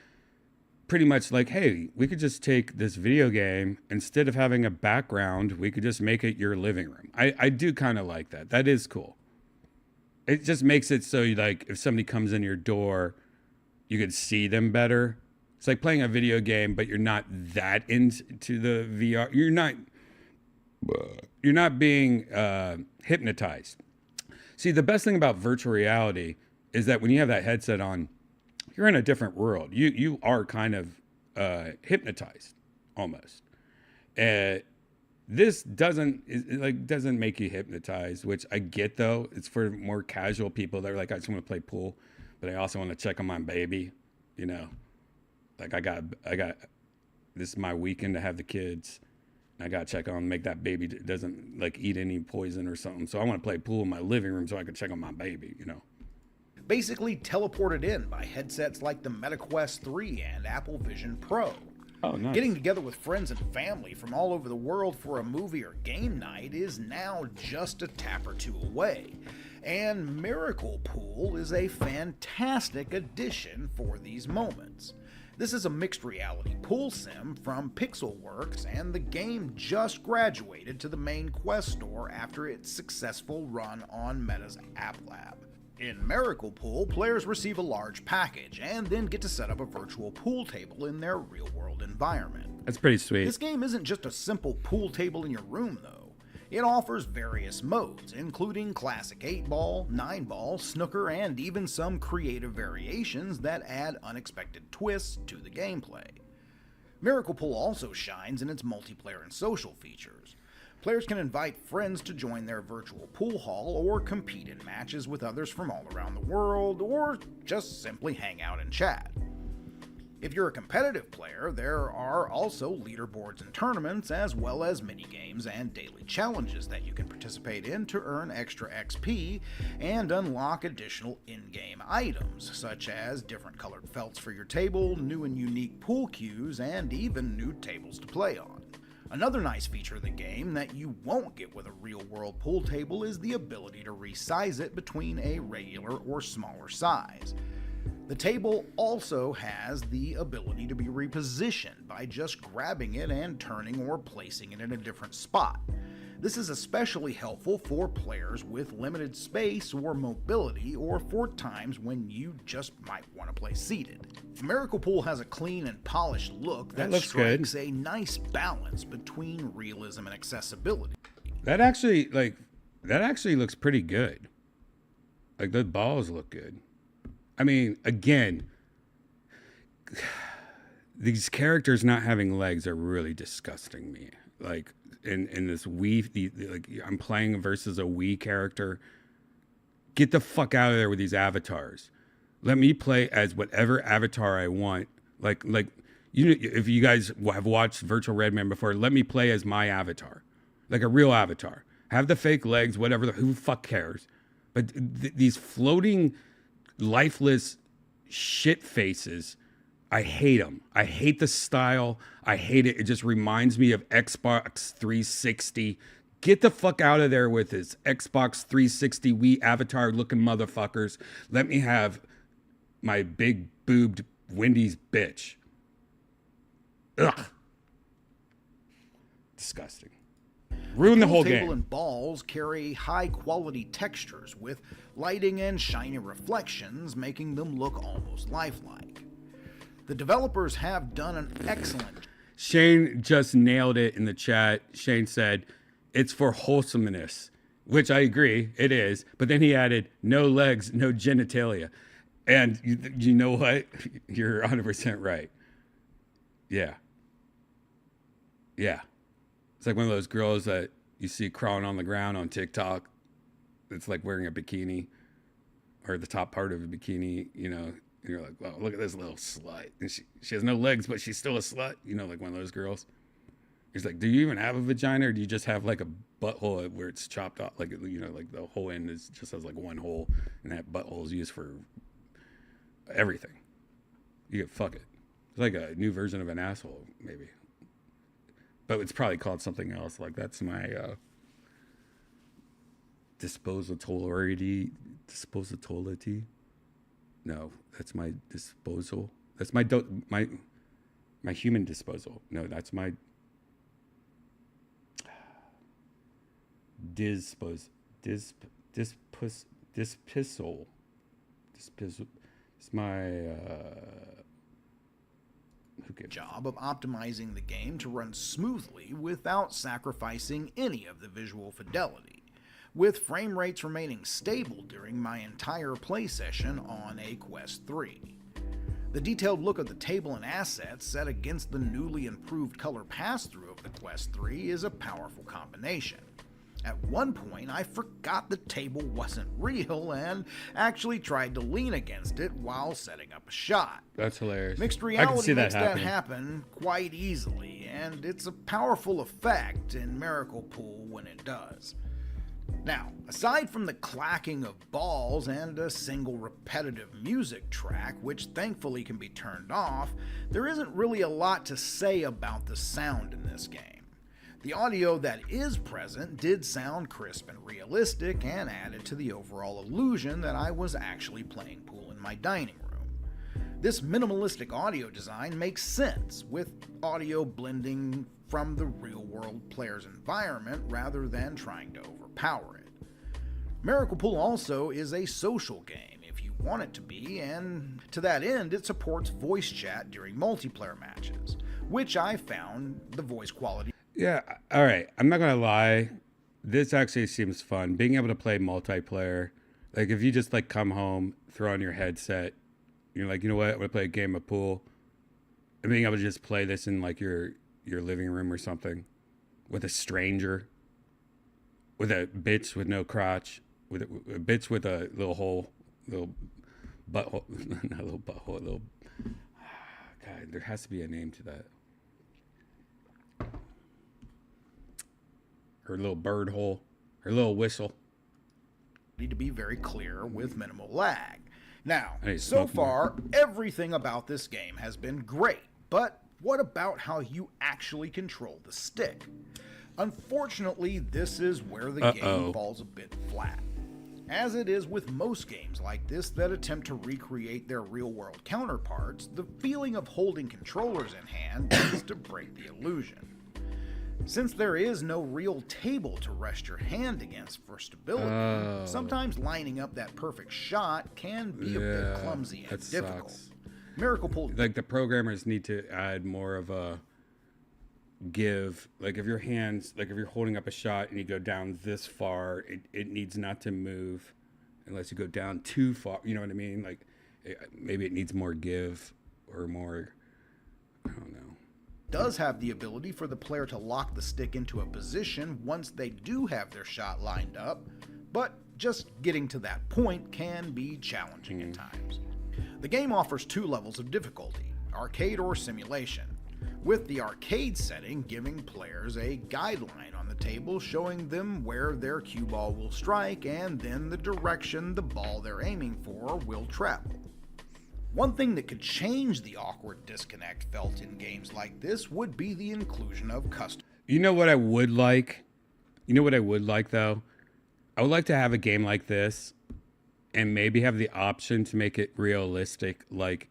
pretty much like, hey, we could just take this video game, instead of having a background, we could just make it your living room. I do kind of like that. That is cool. It just makes it so like if somebody comes in your door, you could see them better. It's like playing a video game, but you're not that into the VR. You're not being hypnotized. See, the best thing about virtual reality is that when you have that headset on, you're in a different world. You are kind of hypnotized almost. This doesn't make you hypnotized, which I get though. It's for more casual people that are like, I just want to play pool, but I also want to check on my baby, you know. Like I got this is my weekend to have the kids. I got to check on, make that baby doesn't like eat any poison or something. So I want to play pool in my living room so I can check on my baby, you know. Basically teleported in by headsets like the MetaQuest 3 and Apple Vision Pro. Oh, nice. Getting together with friends and family from all over the world for a movie or game night is now just a tap or two away. And Miracle Pool is a fantastic addition for these moments. This is a mixed reality pool sim from Pixelworks, and the game just graduated to the main Quest store after its successful run on Meta's App Lab. In Miracle Pool, players receive a large package and then get to set up a virtual pool table in their real-world environment. That's pretty sweet. This game isn't just a simple pool table in your room, though. It offers various modes, including classic 8-ball, 9-ball, snooker, and even some creative variations that add unexpected twists to the gameplay. Miracle Pool also shines in its multiplayer and social features. Players can invite friends to join their virtual pool hall or compete in matches with others from all around the world, or just simply hang out and chat. If you're a competitive player, there are also leaderboards and tournaments, as well as mini-games and daily challenges that you can participate in to earn extra XP and unlock additional in-game items, such as different colored felts for your table, new and unique pool cues, and even new tables to play on. Another nice feature of the game that you won't get with a real-world pool table is the ability to resize it between a regular or smaller size. The table also has the ability to be repositioned by just grabbing it and turning or placing it in a different spot. This is especially helpful for players with limited space or mobility, or for times when you just might want to play seated. Miracle Pool has a clean and polished look that looks good. strikes a nice balance between realism and accessibility. That actually looks pretty good. Like, the balls look good. I mean, again, these characters not having legs are really disgusting me. Like, in this Wii, like, I'm playing versus a Wii character. Get the fuck out of there with these avatars. Let me play as whatever avatar I want. Like you, if you guys have watched Virtual Redman before, let me play as my avatar, like a real avatar. Have the fake legs, whatever. Who fuck cares? But these floating, lifeless shit faces, I hate them. I hate the style. I hate it. It just reminds me of Xbox 360. Get the fuck out of there with this Xbox 360 Wii avatar looking motherfuckers. Let me have my big boobed Wendy's bitch. Ugh. Disgusting. Ruin the whole Pool table game. and balls carry high quality textures with lighting and shiny reflections, making them look almost lifelike. The developers have done an excellent. Shane just nailed it in the chat. Shane said, it's for wholesomeness, which I agree, it is. But then he added, no legs, no genitalia. And you know what? You're 100% right. Yeah. Yeah. It's like one of those girls that you see crawling on the ground on TikTok. It's like wearing a bikini, or the top part of a bikini, you know. And you're like, wow, look at this little slut. And she has no legs, but she's still a slut. You know, like one of those girls. He's like, do you even have a vagina, or do you just have like a butthole where it's chopped off? Like, you know, like the whole end just has like one hole, and that butthole is used for everything. You get fuck it. It's like a new version of an asshole, maybe. But it's probably called something else. Like, that's my disposability. No, that's my disposal. That's my my human disposal. No, that's my disposal. It's my job of optimizing the game to run smoothly without sacrificing any of the visual fidelity, with frame rates remaining stable during my entire play session on a Quest 3. The detailed look of the table and assets set against the newly improved color pass-through of the Quest 3 is a powerful combination. At one point, I forgot the table wasn't real and actually tried to lean against it while setting up a shot. That's hilarious. Mixed I can reality see that makes that happening. happen quite easily, and it's a powerful effect in Miracle Pool when it does. Now, aside from the clacking of balls and a single repetitive music track, which thankfully can be turned off, there isn't really a lot to say about the sound in this game. The audio that is present did sound crisp and realistic, and added to the overall illusion that I was actually playing pool in my dining room. This minimalistic audio design makes sense, with audio blending from the real-world player's environment rather than trying to overpower it. Miracle Pool also is a social game if you want it to be, and to that end it supports voice chat during multiplayer matches, which I found the voice quality. Yeah, all right. I'm not gonna lie. This actually seems fun. Being able to play multiplayer, like if you just like come home, throw on your headset, you're like, you know what, I'm gonna play a game of pool, and being able to just play this in like your living room or something, with a stranger, with a bitch with no crotch, with a bitch with a little hole, little butthole, not a little butthole, a little. God, there has to be a name to that. Her little bird hole, her little whistle. Need to be very clear with minimal lag. Now, I need to so smoke more. far, everything about this game has been great, but what about how you actually control the stick? Unfortunately, this is where the game falls a bit flat. As it is with most games like this that attempt to recreate their real-world counterparts, the feeling of holding controllers in hand tends to break the illusion. Since there is no real table to rest your hand against for stability, sometimes lining up that perfect shot can be a bit clumsy and difficult. Sucks. Miracle Pool. Like the programmers need to add more of a give. Like if your hands, like if you're holding up a shot and you go down this far, it needs not to move unless you go down too far. You know what I mean? Like maybe it needs more give or more, I don't know. Does have the ability for the player to lock the stick into a position once they do have their shot lined up, but just getting to that point can be challenging at times. The game offers 2 levels of difficulty, arcade or simulation, with the arcade setting giving players a guideline on the table showing them where their cue ball will strike and then the direction the ball they're aiming for will travel. One thing that could change the awkward disconnect felt in games like this would be the inclusion of custom. You know what I would like? You know what I would like though? I would like to have a game like this and maybe have the option to make it realistic, like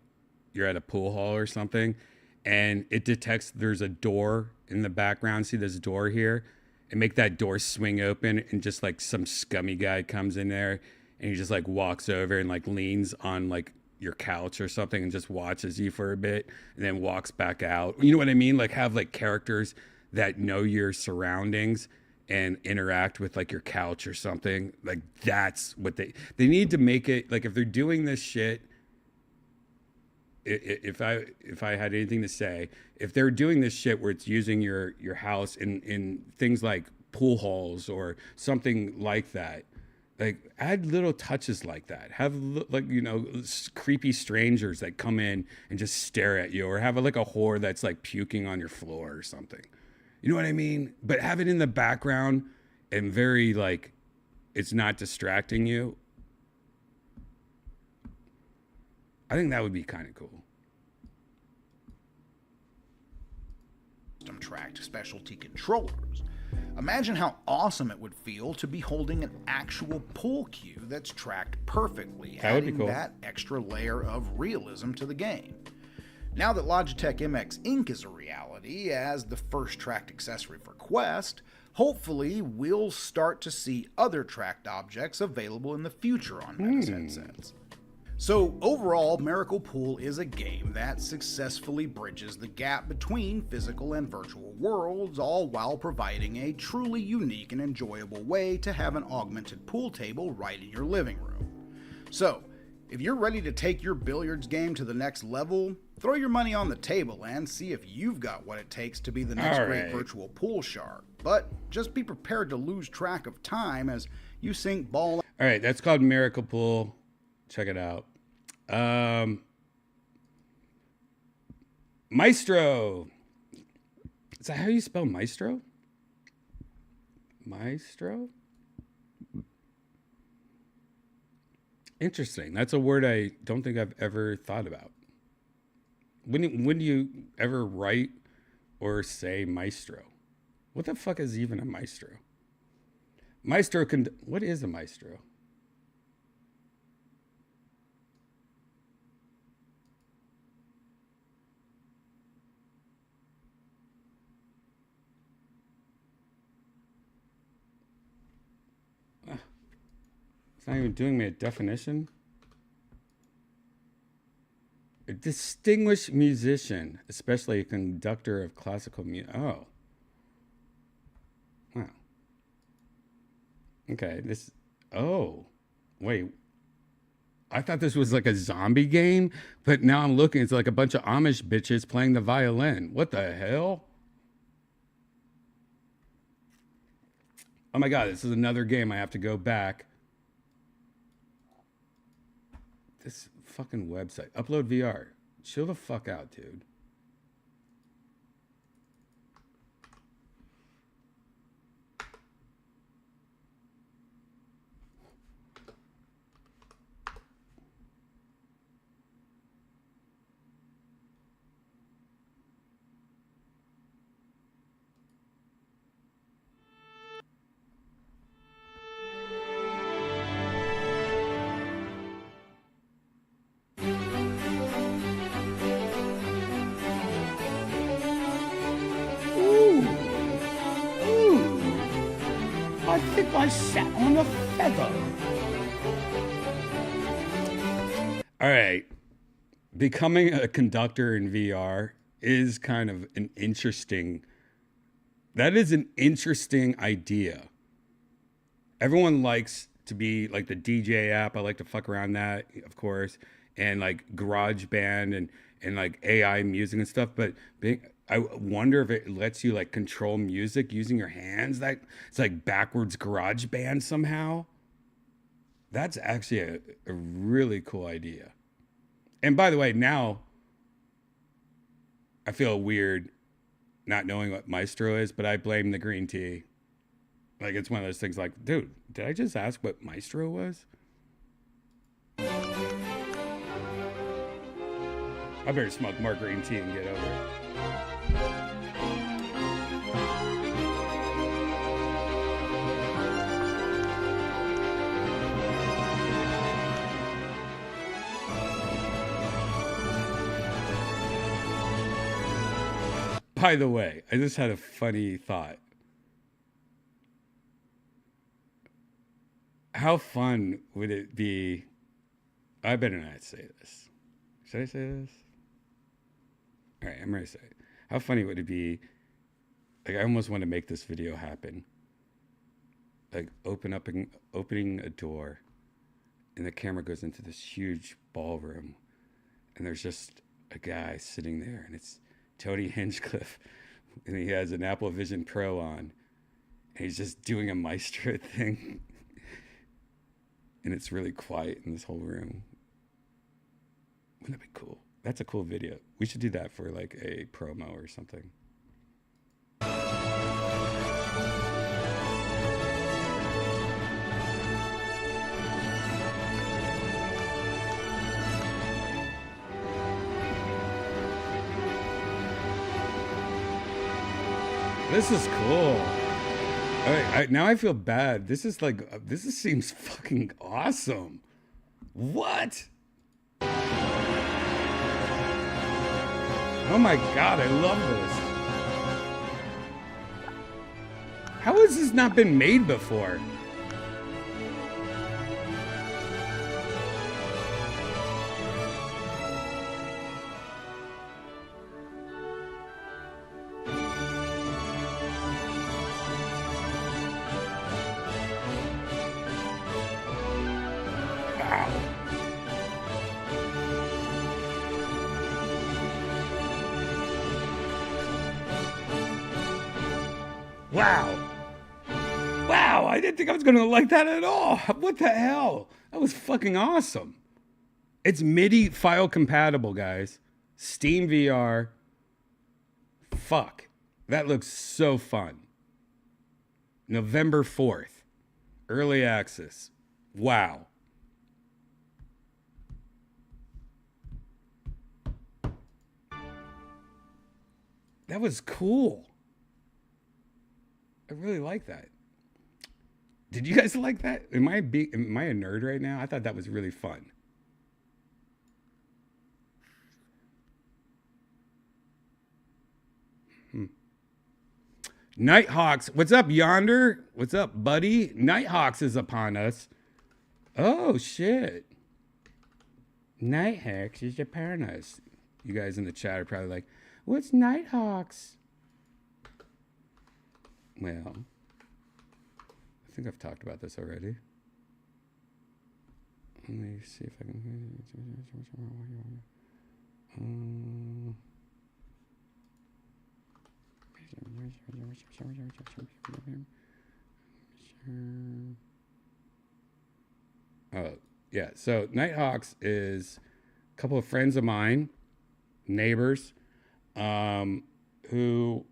you're at a pool hall or something and it detects there's a door in the background. See this door here? And make that door swing open and just like some scummy guy comes in there and he just like walks over and like leans on like your couch or something and just watches you for a bit and then walks back out. You know what I mean? Like have like characters that know your surroundings and interact with like your couch or something. Like that's what they need to make it. Like if they're doing this shit, if I had anything to say, if they're doing this shit where it's using your house in things like pool halls or something like that, like add little touches like that. Have like, you know, creepy strangers that come in and just stare at you, or have like a whore that's like puking on your floor or something. You know what I mean? But have it in the background and very like, it's not distracting you. I think that would be kind of cool. Tracked specialty controllers. Imagine how awesome it would feel to be holding an actual pool cue that's tracked perfectly, adding that extra layer of realism to the game. Now that Logitech MX Ink is a reality as the first tracked accessory for Quest, hopefully we'll start to see other tracked objects available in the future on Meta's headsets. So overall, Miracle Pool is a game that successfully bridges the gap between physical and virtual worlds, all while providing a truly unique and enjoyable way to have an augmented pool table right in your living room. So, if you're ready to take your billiards game to the next level, throw your money on the table and see if you've got what it takes to be the next great virtual pool shark. But just be prepared to lose track of time as you sink ball. All right, that's called Miracle Pool. Check it out. Maestro. Is that how you spell maestro? Maestro? Interesting. That's a word I don't think I've ever thought about. When do you ever write or say maestro? What the fuck is even a maestro? Maestro what is a maestro? It's not even doing me a definition. A distinguished musician, especially a conductor of classical music. Oh. Wow. Okay, oh. Wait. I thought this was like a zombie game, but now I'm looking, it's like a bunch of Amish bitches playing the violin. What the hell? Oh my God, this is another game I have to go back. This fucking website. Upload VR. Chill the fuck out, dude. if I sat on a feather. All right. Becoming a conductor in VR is kind of an interesting idea. Everyone likes to be like the DJ app. I like to fuck around that, of course, and like GarageBand and like AI music and stuff. But I wonder if it lets you like control music using your hands. That it's like backwards GarageBand somehow. That's actually a really cool idea. And by the way, now I feel weird not knowing what Maestro is, but I blame the green tea. Like, it's one of those things like, dude, did I just ask what Maestro was? I better smoke more green tea and get over it. By the way, I just had a funny thought. How fun would it be? I better not say this. Should I say this? All right, I'm going to say it. How funny would it be? Like, I almost want to make this video happen. Like, opening a door, and the camera goes into this huge ballroom, and there's just a guy sitting there, and it's Tony Hinchcliffe, and he has an Apple Vision Pro on, and he's just doing a Maestro thing. And it's really quiet in this whole room. Wouldn't that be cool? That's a cool video. We should do that for like a promo or something. This is cool. All right, now I feel bad. This seems fucking awesome. What? Oh my God, I love this. How has this not been made before? Wow. Wow, I didn't think I was going to like that at all. What the hell? That was fucking awesome. It's MIDI file compatible, guys. Steam VR. Fuck. That looks so fun. November 4th. Early access. Wow. That was cool. I really like that. Did you guys like that? Am I a nerd right now? I thought that was really fun. Nighthawks, what's up, Yonder? What's up, buddy? Nighthawks is upon us. Oh shit. Nighthawks is upon us. You guys in the chat are probably like, what's Nighthawks? Well, I think I've talked about this already. Let me see if I can. Oh, yeah. So Nighthawks is a couple of friends of mine, neighbors, who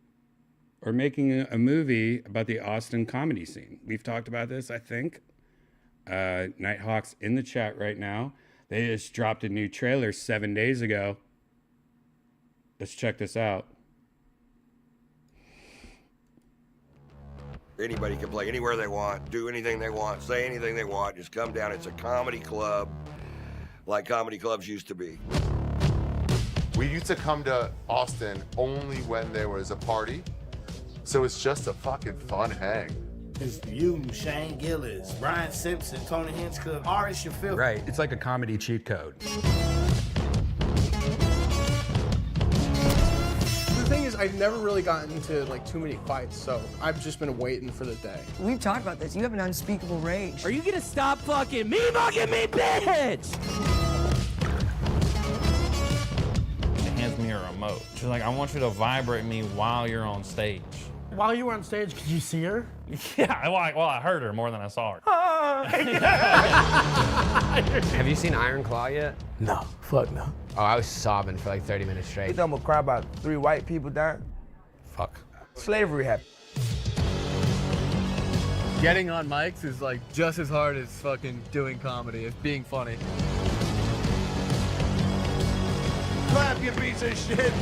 are making a movie about the Austin comedy scene. We've talked about this, I think. Nighthawks in the chat right now. They just dropped a new trailer 7 days ago. Let's check this out. Anybody can play anywhere they want, do anything they want, say anything they want. Just come down. It's a comedy club like comedy clubs used to be. We used to come to Austin only when there was a party. So it's just a fucking fun hang. It's you, Shane Gillis, Brian Simpson, Tony Hinchcliffe, Ari Shafir. Right. It's like a comedy cheat code. The thing is, I've never really gotten into like too many fights, so I've just been waiting for the day. We've talked about this. You have an unspeakable rage. Are you gonna stop fucking me, bitch? She hands me a remote. She's like, I want you to vibrate me while you're on stage. While you were on stage, could you see her? Yeah, well, I heard her more than I saw her. Have you seen Iron Claw yet? No, fuck no. Oh, I was sobbing for like 30 minutes straight. You think I'm gonna cry about 3 white people dying? Fuck. Slavery happened. Getting on mics is like just as hard as fucking doing comedy. It's being funny. Clap, you piece of shit.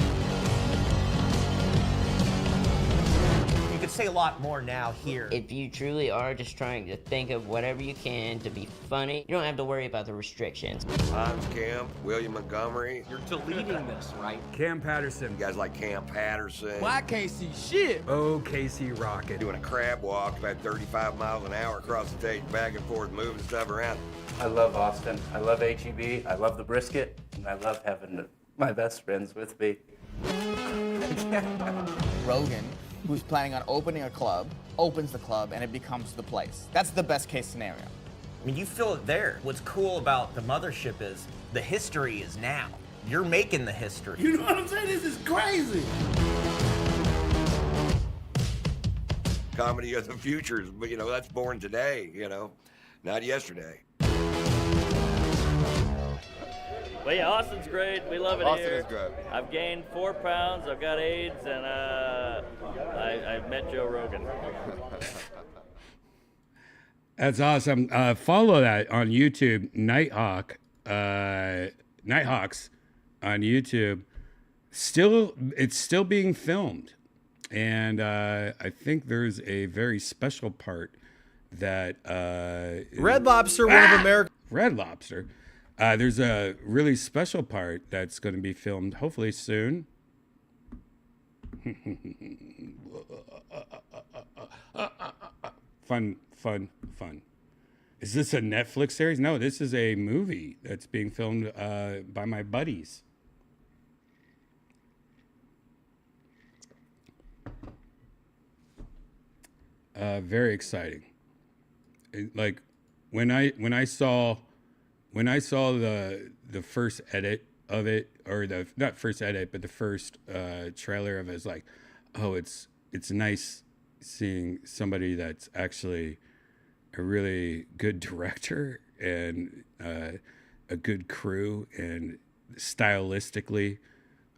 You could say a lot more now here. If you truly are just trying to think of whatever you can to be funny, you don't have to worry about the restrictions. Hans Camp, William Montgomery. You're deleting this, right? Cam Patterson. You guys like Cam Patterson. Well, I can't see shit. Oh, Casey Rocket. Doing a crab walk about 35 miles an hour across the stage, back and forth, moving stuff around. I love Austin. I love HEB. I love the brisket. And I love having my best friends with me. Rogan, who's planning on opening a club, opens the club and it becomes the place. That's the best case scenario. I mean, you feel it there. What's cool about the mothership is the history is now. You're making the history. You know what I'm saying? This is crazy. Comedy of the future, but that's born today, not yesterday. But yeah, Austin's great. We love it Austin here. is good. I've gained 4 pounds. I've got AIDS, and I met Joe Rogan. That's awesome. Follow that on YouTube, Nighthawks on YouTube. It's still being filmed, and I think there's a very special part that Red Lobster, one of America's. Red Lobster. There's a really special part that's going to be filmed hopefully soon. Fun. Is this a Netflix series? No, this is a movie that's being filmed by my buddies. Very exciting. Like when I saw the first edit of it, or not first edit, but the first trailer of it, is like, oh, it's nice seeing somebody that's actually a really good director and a good crew, and stylistically,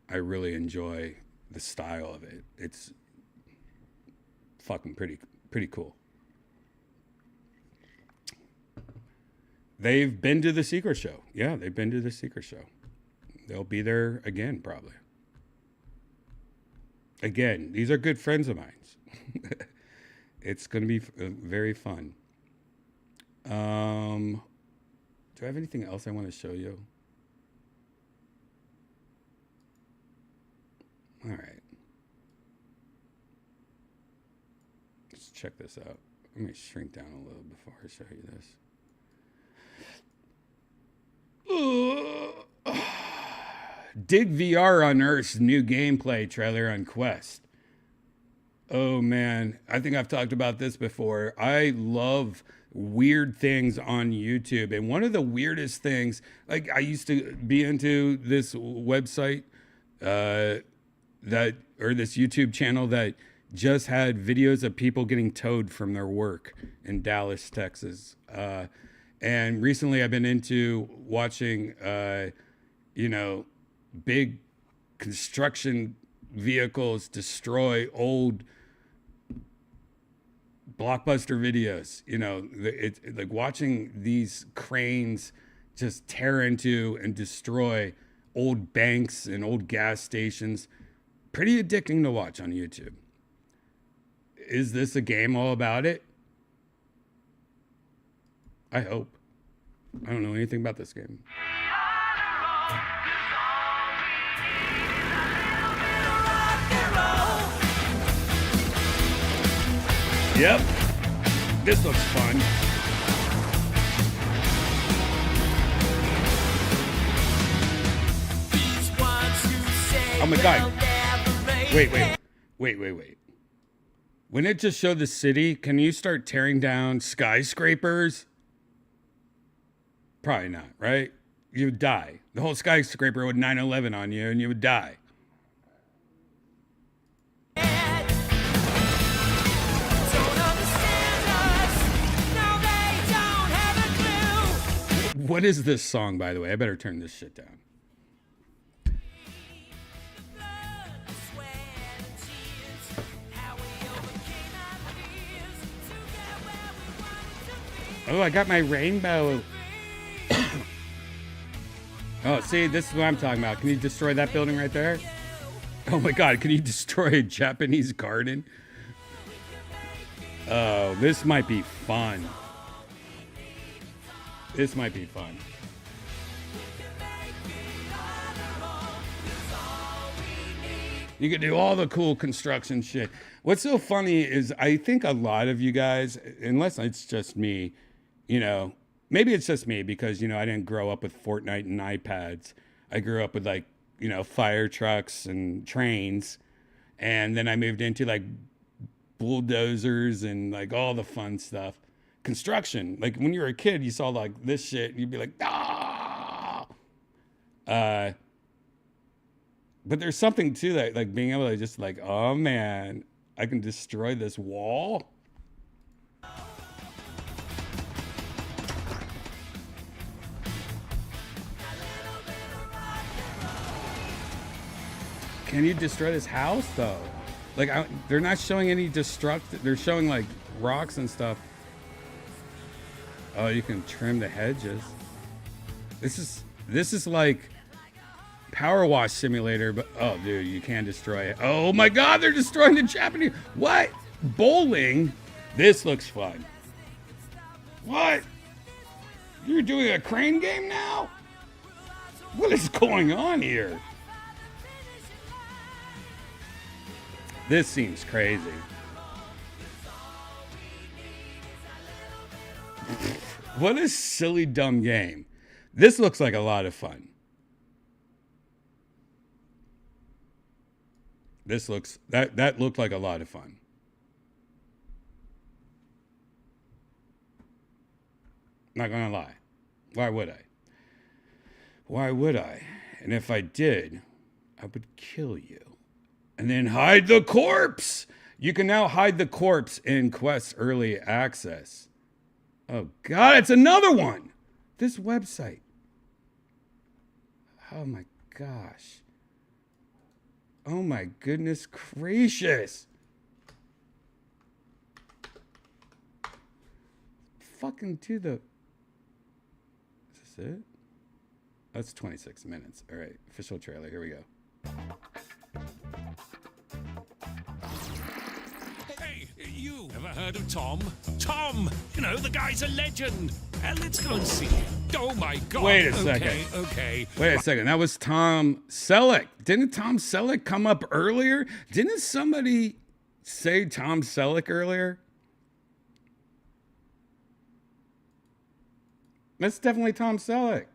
I really enjoy the style of it. It's fucking pretty cool. They've been to the Secret Show. Yeah, they've been to the Secret Show. They'll be there again, probably. Again, these are good friends of mine. It's going to be very fun. Do I have anything else I want to show you? All right. Let's check this out. Let me shrink down a little before I show you this. Dig VR unearths new gameplay trailer on Quest. Oh man, I think I've talked about this before. I love weird things on YouTube, and one of the weirdest things, like I used to be into this website this YouTube channel that just had videos of people getting towed from their work in Dallas, Texas. And recently I've been into watching, big construction vehicles destroy old Blockbuster videos. It's like watching these cranes just tear into and destroy old banks and old gas stations. Pretty addicting to watch on YouTube. Is this a game all about it? I hope. I don't know anything about this game. Yep. This looks fun. Oh my god. Wait. When it just showed the city, can you start tearing down skyscrapers? Probably not, right? You would die. The whole skyscraper would 9/11 on you and you would die. What is this song, by the way? I better turn this shit down. Oh, I got my rainbow. Oh, see, this is what I'm talking about. Can you destroy that building right there? Oh my god, can you destroy a Japanese garden? Oh, this might be fun. This might be fun. You can do all the cool construction shit. What's so funny is I think a lot of you guys, unless it's just me, you know, maybe it's just me because, you know, I didn't grow up with Fortnite and iPads. I grew up with like, you know, fire trucks and trains. And then I moved into like bulldozers and like all the fun stuff. Construction. Like when you were a kid, you saw like this shit and you'd be like, ah. But there's something to that, like being able to just like, oh man, I can destroy this wall. Can you destroy this house though? Like they're not showing any they're showing like rocks and stuff. Oh, you can trim the hedges. This is like Power Wash Simulator, but oh dude, you can destroy it. Oh my god, they're destroying the Japanese. What? Bowling? This looks fun. What? You're doing a crane game now? What is going on here? This seems crazy. What a silly, dumb game. This looks like a lot of fun. That looked like a lot of fun. Not gonna lie. Why would I? Why would I? And if I did, I would kill you. And then hide the corpse. You can now hide the corpse in Quest Early Access. Oh God, it's another one. This website. Oh my gosh. Oh my goodness gracious. Fucking to the... Is this it? That's 26 minutes. All right, official trailer, here we go. Hey, you ever heard of Tom? Tom! You know, the guy's a legend. Let's go and see him. Oh my God. Wait a second. Okay. Wait a second. That was Tom Selleck. Didn't Tom Selleck come up earlier? Didn't somebody say Tom Selleck earlier? That's definitely Tom Selleck.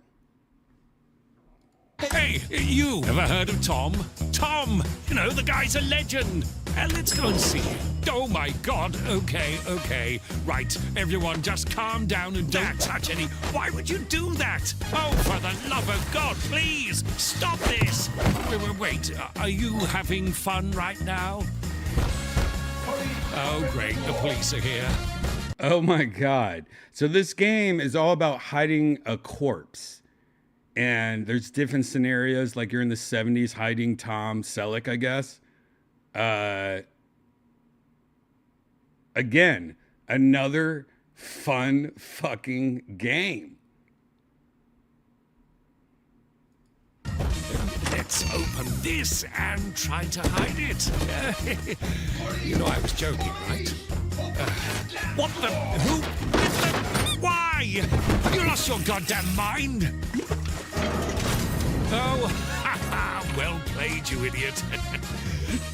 Hey, you ever heard of Tom? Tom! You know, the guy's a legend. Let's go and see him. Oh my God. Okay. Right, everyone just calm down and don't touch any... Why would you do that? Oh, for the love of God, please, stop this. Wait, are you having fun right now? Oh, great, the police are here. Oh my God. So this game is all about hiding a corpse. And there's different scenarios, like you're in the 70s hiding Tom Selleck, I guess. Again, another fun fucking game. Let's open this and try to hide it. You know I was joking, right? What the? Who? Why? Have you lost your goddamn mind? Oh, well played, you idiot.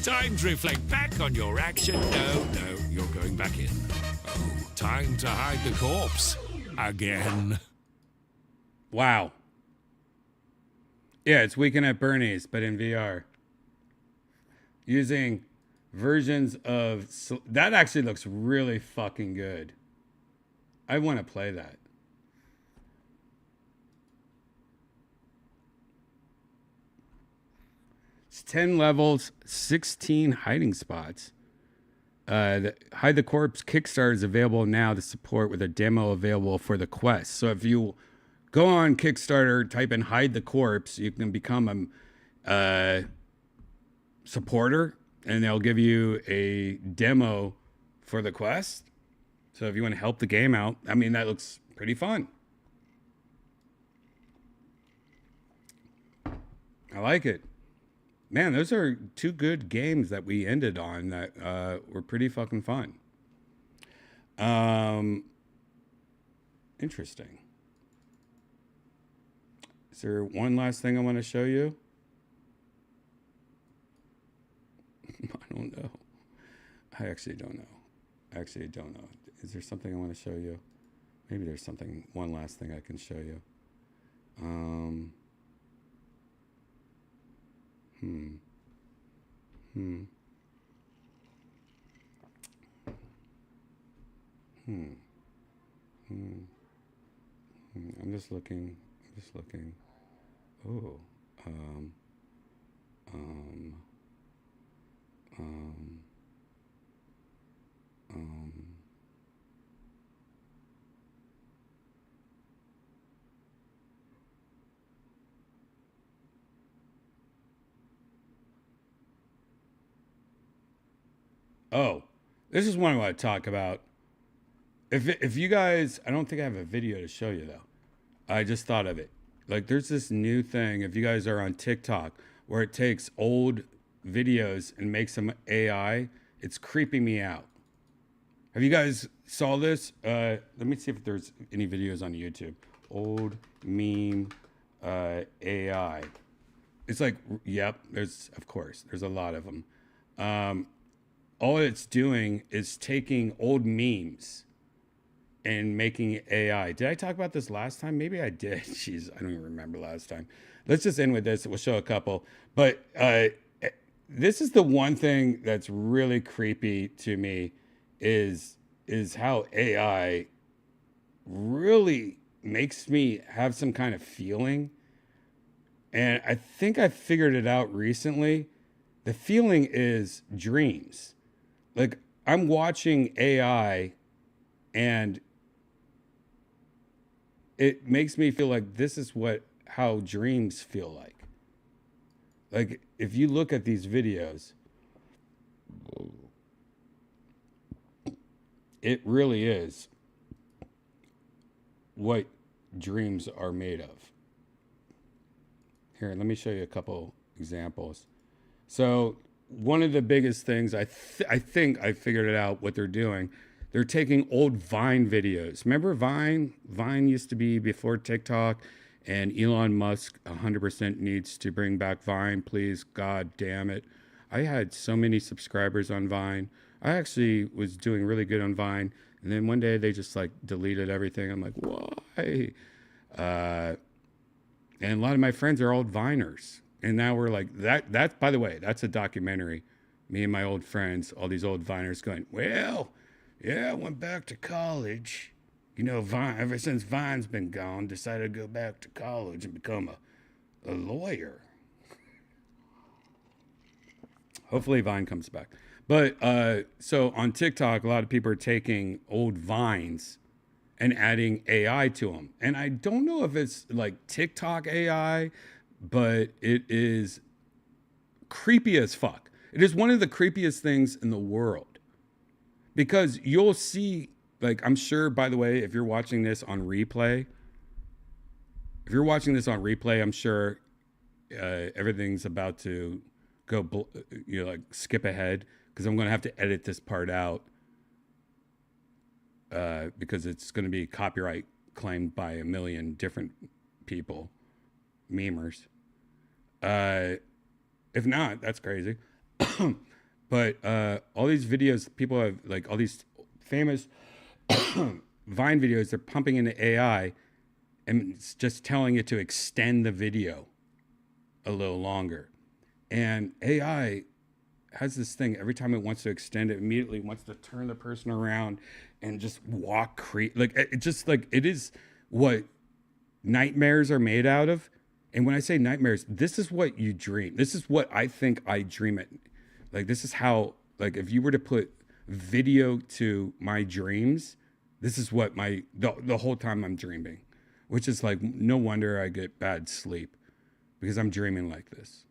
Time to reflect back on your action. No, you're going back in. Oh, time to hide the corpse. Again. Wow. Yeah, it's Weekend at Bernie's, but in VR. Using versions of... That actually looks really fucking good. I want to play that. It's 10 levels, 16 hiding spots. The Hide the Corpse Kickstarter is available now to support with a demo available for the quest. So if you go on Kickstarter, type in Hide the Corpse, you can become a supporter, and they'll give you a demo for the quest. So if you want to help the game out, I mean, that looks pretty fun. I like it. Man, those are two good games that we ended on that were pretty fucking fun. Interesting. Is there one last thing I want to show you? I don't know. I actually don't know. Is there something I want to show you? Maybe there's one last thing I can show you. I'm just looking. Oh. Oh, this is one I want to talk about. If you guys, I don't think I have a video to show you though. I just thought of it. Like there's this new thing, if you guys are on TikTok, where it takes old videos and makes them AI. It's creeping me out. Have you guys saw this? Let me see if there's any videos on YouTube. Old meme AI. It's like, yep, there's a lot of them. All it's doing is taking old memes and making it AI. Did I talk about this last time? Maybe I did. Jeez, I don't even remember last time. Let's just end with this. We'll show a couple. But this is the one thing that's really creepy to me is how AI really makes me have some kind of feeling. And I think I figured it out recently. The feeling is dreams. Like I'm watching AI and it makes me feel like this is how dreams feel like. Like if you look at these videos, it really is what dreams are made of. Here, let me show you a couple examples. So one of the biggest things, I think I figured it out what they're doing. They're taking old Vine videos. Remember Vine? Vine used to be before TikTok, and Elon Musk 100% needs to bring back Vine, please. God damn it. I had so many subscribers on Vine. I actually was doing really good on Vine, and then one day they just like deleted everything. I'm like, why? And a lot of my friends are old Viners. And now we're like, that, by the way, that's a documentary. Me and my old friends, all these old Viners going, well, yeah, I went back to college. You know, Vine, ever since Vine's been gone, decided to go back to college and become a lawyer. Hopefully Vine comes back. But so on TikTok, a lot of people are taking old Vines and adding AI to them. And I don't know if it's like TikTok AI, but it is creepy as fuck. It is one of the creepiest things in the world. Because you'll see, like, I'm sure, by the way, if you're watching this on replay, I'm sure everything's about to go, like skip ahead, because I'm going to have to edit this part out because it's going to be copyright claimed by a million different people, memers. If not, that's crazy. But all these videos, people have like all these famous Vine videos, they're pumping into AI and it's just telling it to extend the video a little longer. And AI has this thing, every time it wants to extend it, immediately wants to turn the person around and just walk like it just like it is what nightmares are made out of. And when I say nightmares, this is what you dream. This is what I think I dream it. Like this is how, like if you were to put video to my dreams, this is what the whole time I'm dreaming, which is like no wonder I get bad sleep because I'm dreaming like this.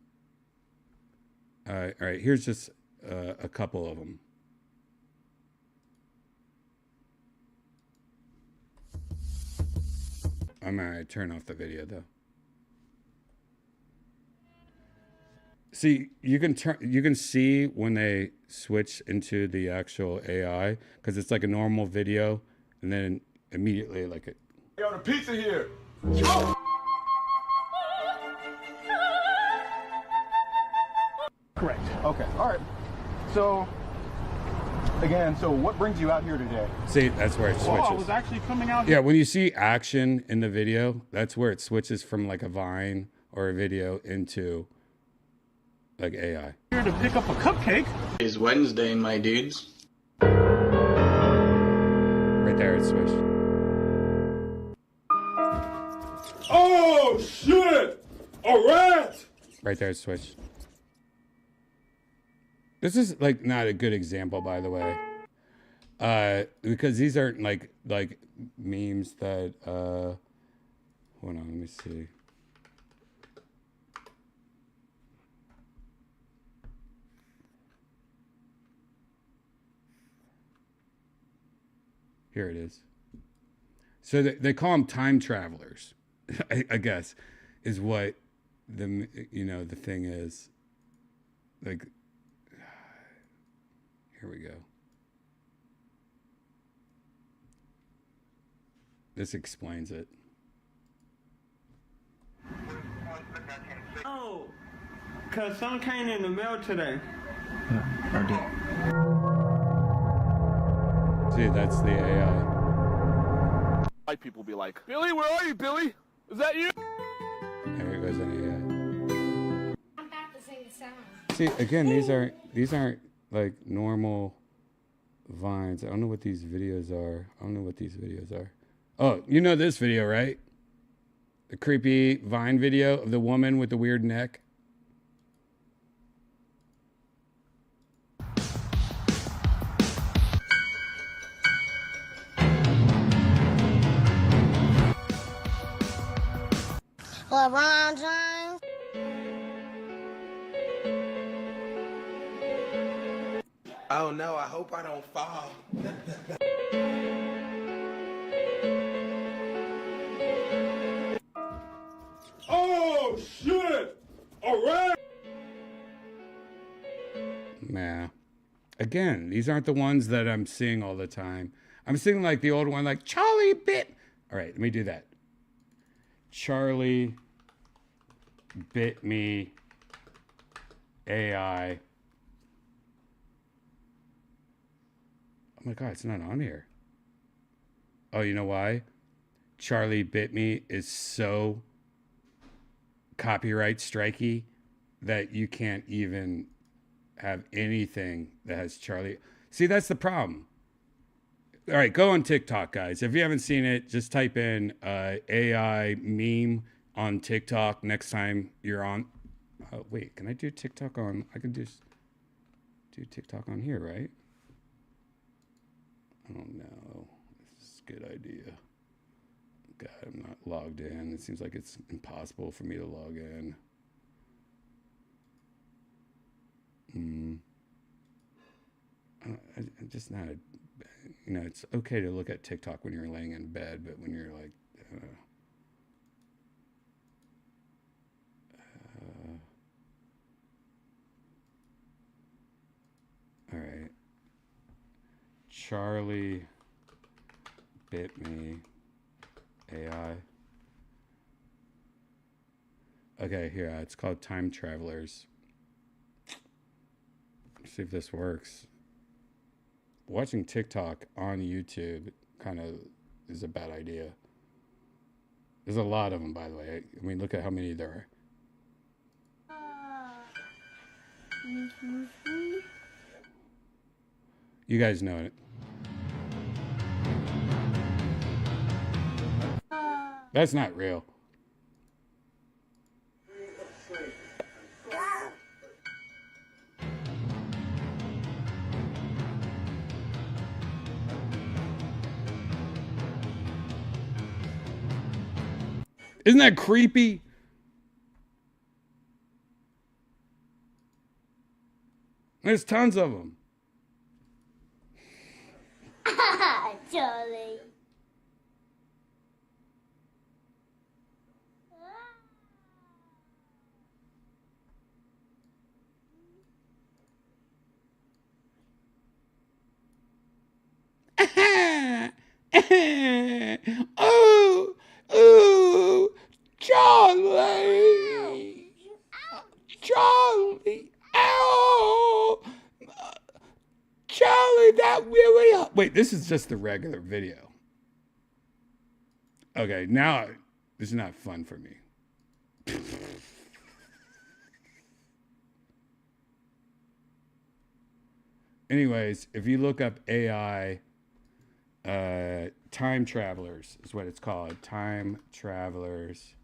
All right, here's just a couple of them. I'm gonna turn off the video though. See, you can see when they switch into the actual AI because it's like a normal video, and then immediately like it. I got a pizza here. Correct. Okay. All right. So, again, so what brings you out here today? See, that's where it switches. Oh, I was actually coming out Yeah, here. when you see action in the video, that's where it switches from like a Vine or a video into like AI. Here to pick up a cupcake. It's Wednesday, my dudes. Right there, it switched. Oh shit! A rat! Right there, it switched. This is like not a good example, by the way, because these aren't like memes that. Hold on, let me see. Here it is. So they call them time travelers, I guess, is what the thing is. Like, here we go. This explains it. Oh, cause some came in the mail today. See, that's the AI. White people be like, Billy, where are you, Billy? Is that you? There it goes in AI. See, again, these aren't like normal vines. I don't know what these videos are. Oh, you know this video, right? The creepy Vine video of the woman with the weird neck. LeBron James. Oh no, I hope I don't fall. Oh shit! A rat! Nah. Again, these aren't the ones that I'm seeing all the time. I'm seeing like the old one, like Charlie bit. All right, let me do that. Charlie bit me. AI. Oh my God, it's not on here. Oh, you know why? Charlie bit me is so copyright strikey that you can't even have anything that has Charlie. See, that's the problem. All right, go on TikTok, guys. If you haven't seen it, just type in AI meme on TikTok next time you're on. Wait, can I do TikTok on? I can just do TikTok on here, right? Oh no, this is a good idea. God, I'm not logged in. It seems like it's impossible for me to log in. I'm just not it's okay to look at TikTok when you're laying in bed, but when you're like, all right. Charlie bit me. AI. Okay, here, it's called Time Travelers. Let's see if this works. Watching TikTok on YouTube kind of is a bad idea. There's a lot of them, by the way. I mean, look at how many there are. You guys know it. That's not real. Isn't that creepy? There's tons of them. Charlie. Oh, oh, Charlie. Charlie. Ow. Charlie, that really... Wait, this is just the regular video. Okay, now this is not fun for me. Anyways, if you look up AI, time travelers is what it's called. Time travelers.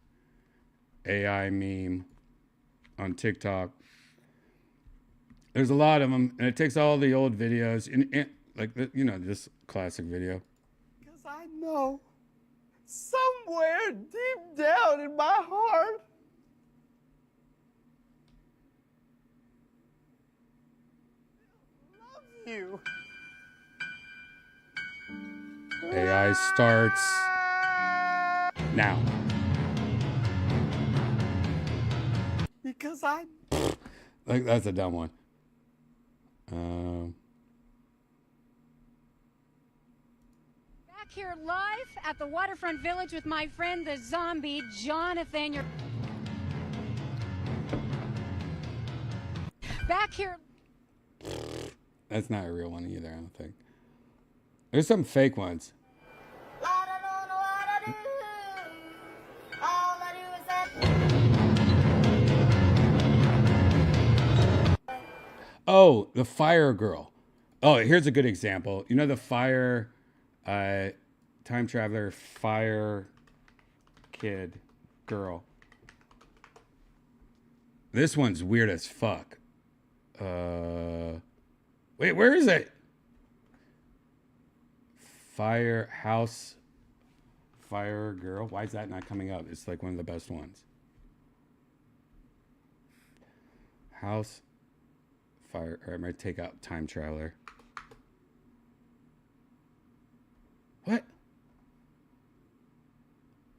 AI meme on TikTok. There's a lot of them, and it takes all the old videos, and like, you know, this classic video. Because I know somewhere deep down in my heart, I love you. AI starts now. Because I... Like, that's a dumb one. Back here live at the Waterfront Village with my friend the zombie Jonathan. You're back here. That's not a real one either, I don't think. There's some fake ones. Oh, the fire girl. Oh, here's a good example. You know the fire, time traveler, fire kid girl. This one's weird as fuck. Wait, where is it? Firehouse fire girl. Why is that not coming up? It's like one of the best ones. House fire. Or I might take out time traveler. What?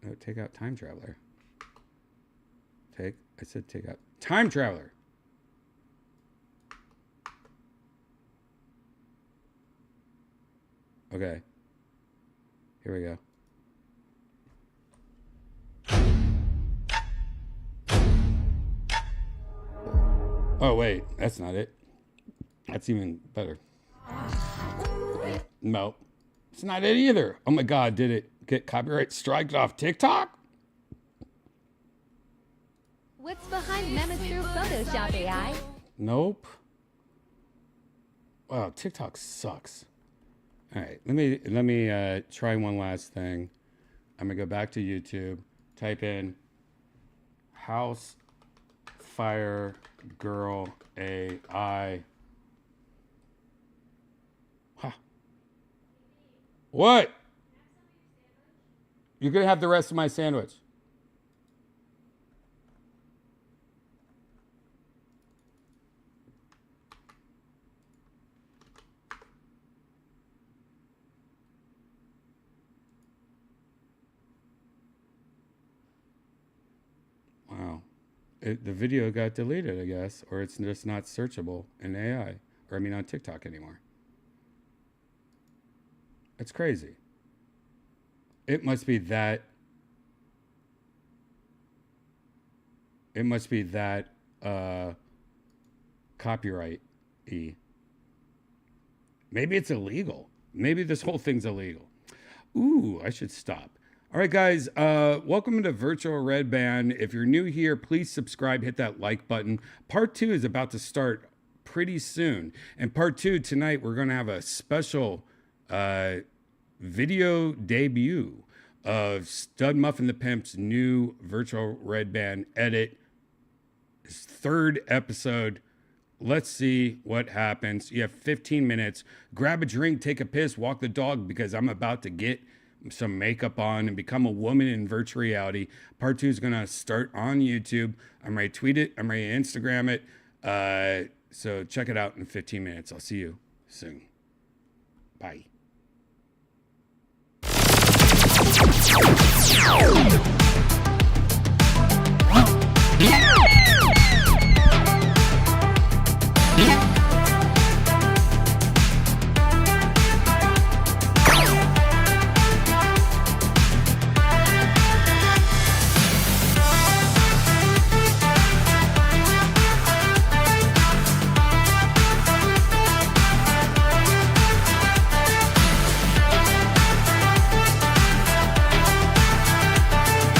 No, take out time traveler. I said take out time traveler. Okay. Here we go. Oh, wait. That's not it. That's even better. No. It's not it either. Oh, my God. Did it get copyright striked off TikTok? What's behind Mehmet's through Photoshop AI? Nope. Wow, TikTok sucks. All right, let me try one last thing. I'm gonna go back to YouTube, type in house fire girl AI. Huh. What? You could have the rest of my sandwich. Wow. The video got deleted, I guess, or it's just not searchable in AI, or I mean on TikTok anymore. It's crazy. It must be that. It must be that copyright-y. Maybe it's illegal. Maybe this whole thing's illegal. Ooh, I should stop. All right, guys, welcome to Virtual Redban. If you're new here, please subscribe, hit that like button. Part 2 is about to start pretty soon. And part 2, tonight, we're going to have a special video debut of Stud Muffin the Pimp's new Virtual Redban edit. His 3rd episode. Let's see what happens. You have 15 minutes. Grab a drink, take a piss, walk the dog, because I'm about to get some makeup on and become a woman in virtual reality. Part 2 is going to start on YouTube. I'm ready to tweet it. I'm ready to Instagram it. So check it out in 15 minutes. I'll see you soon. Bye.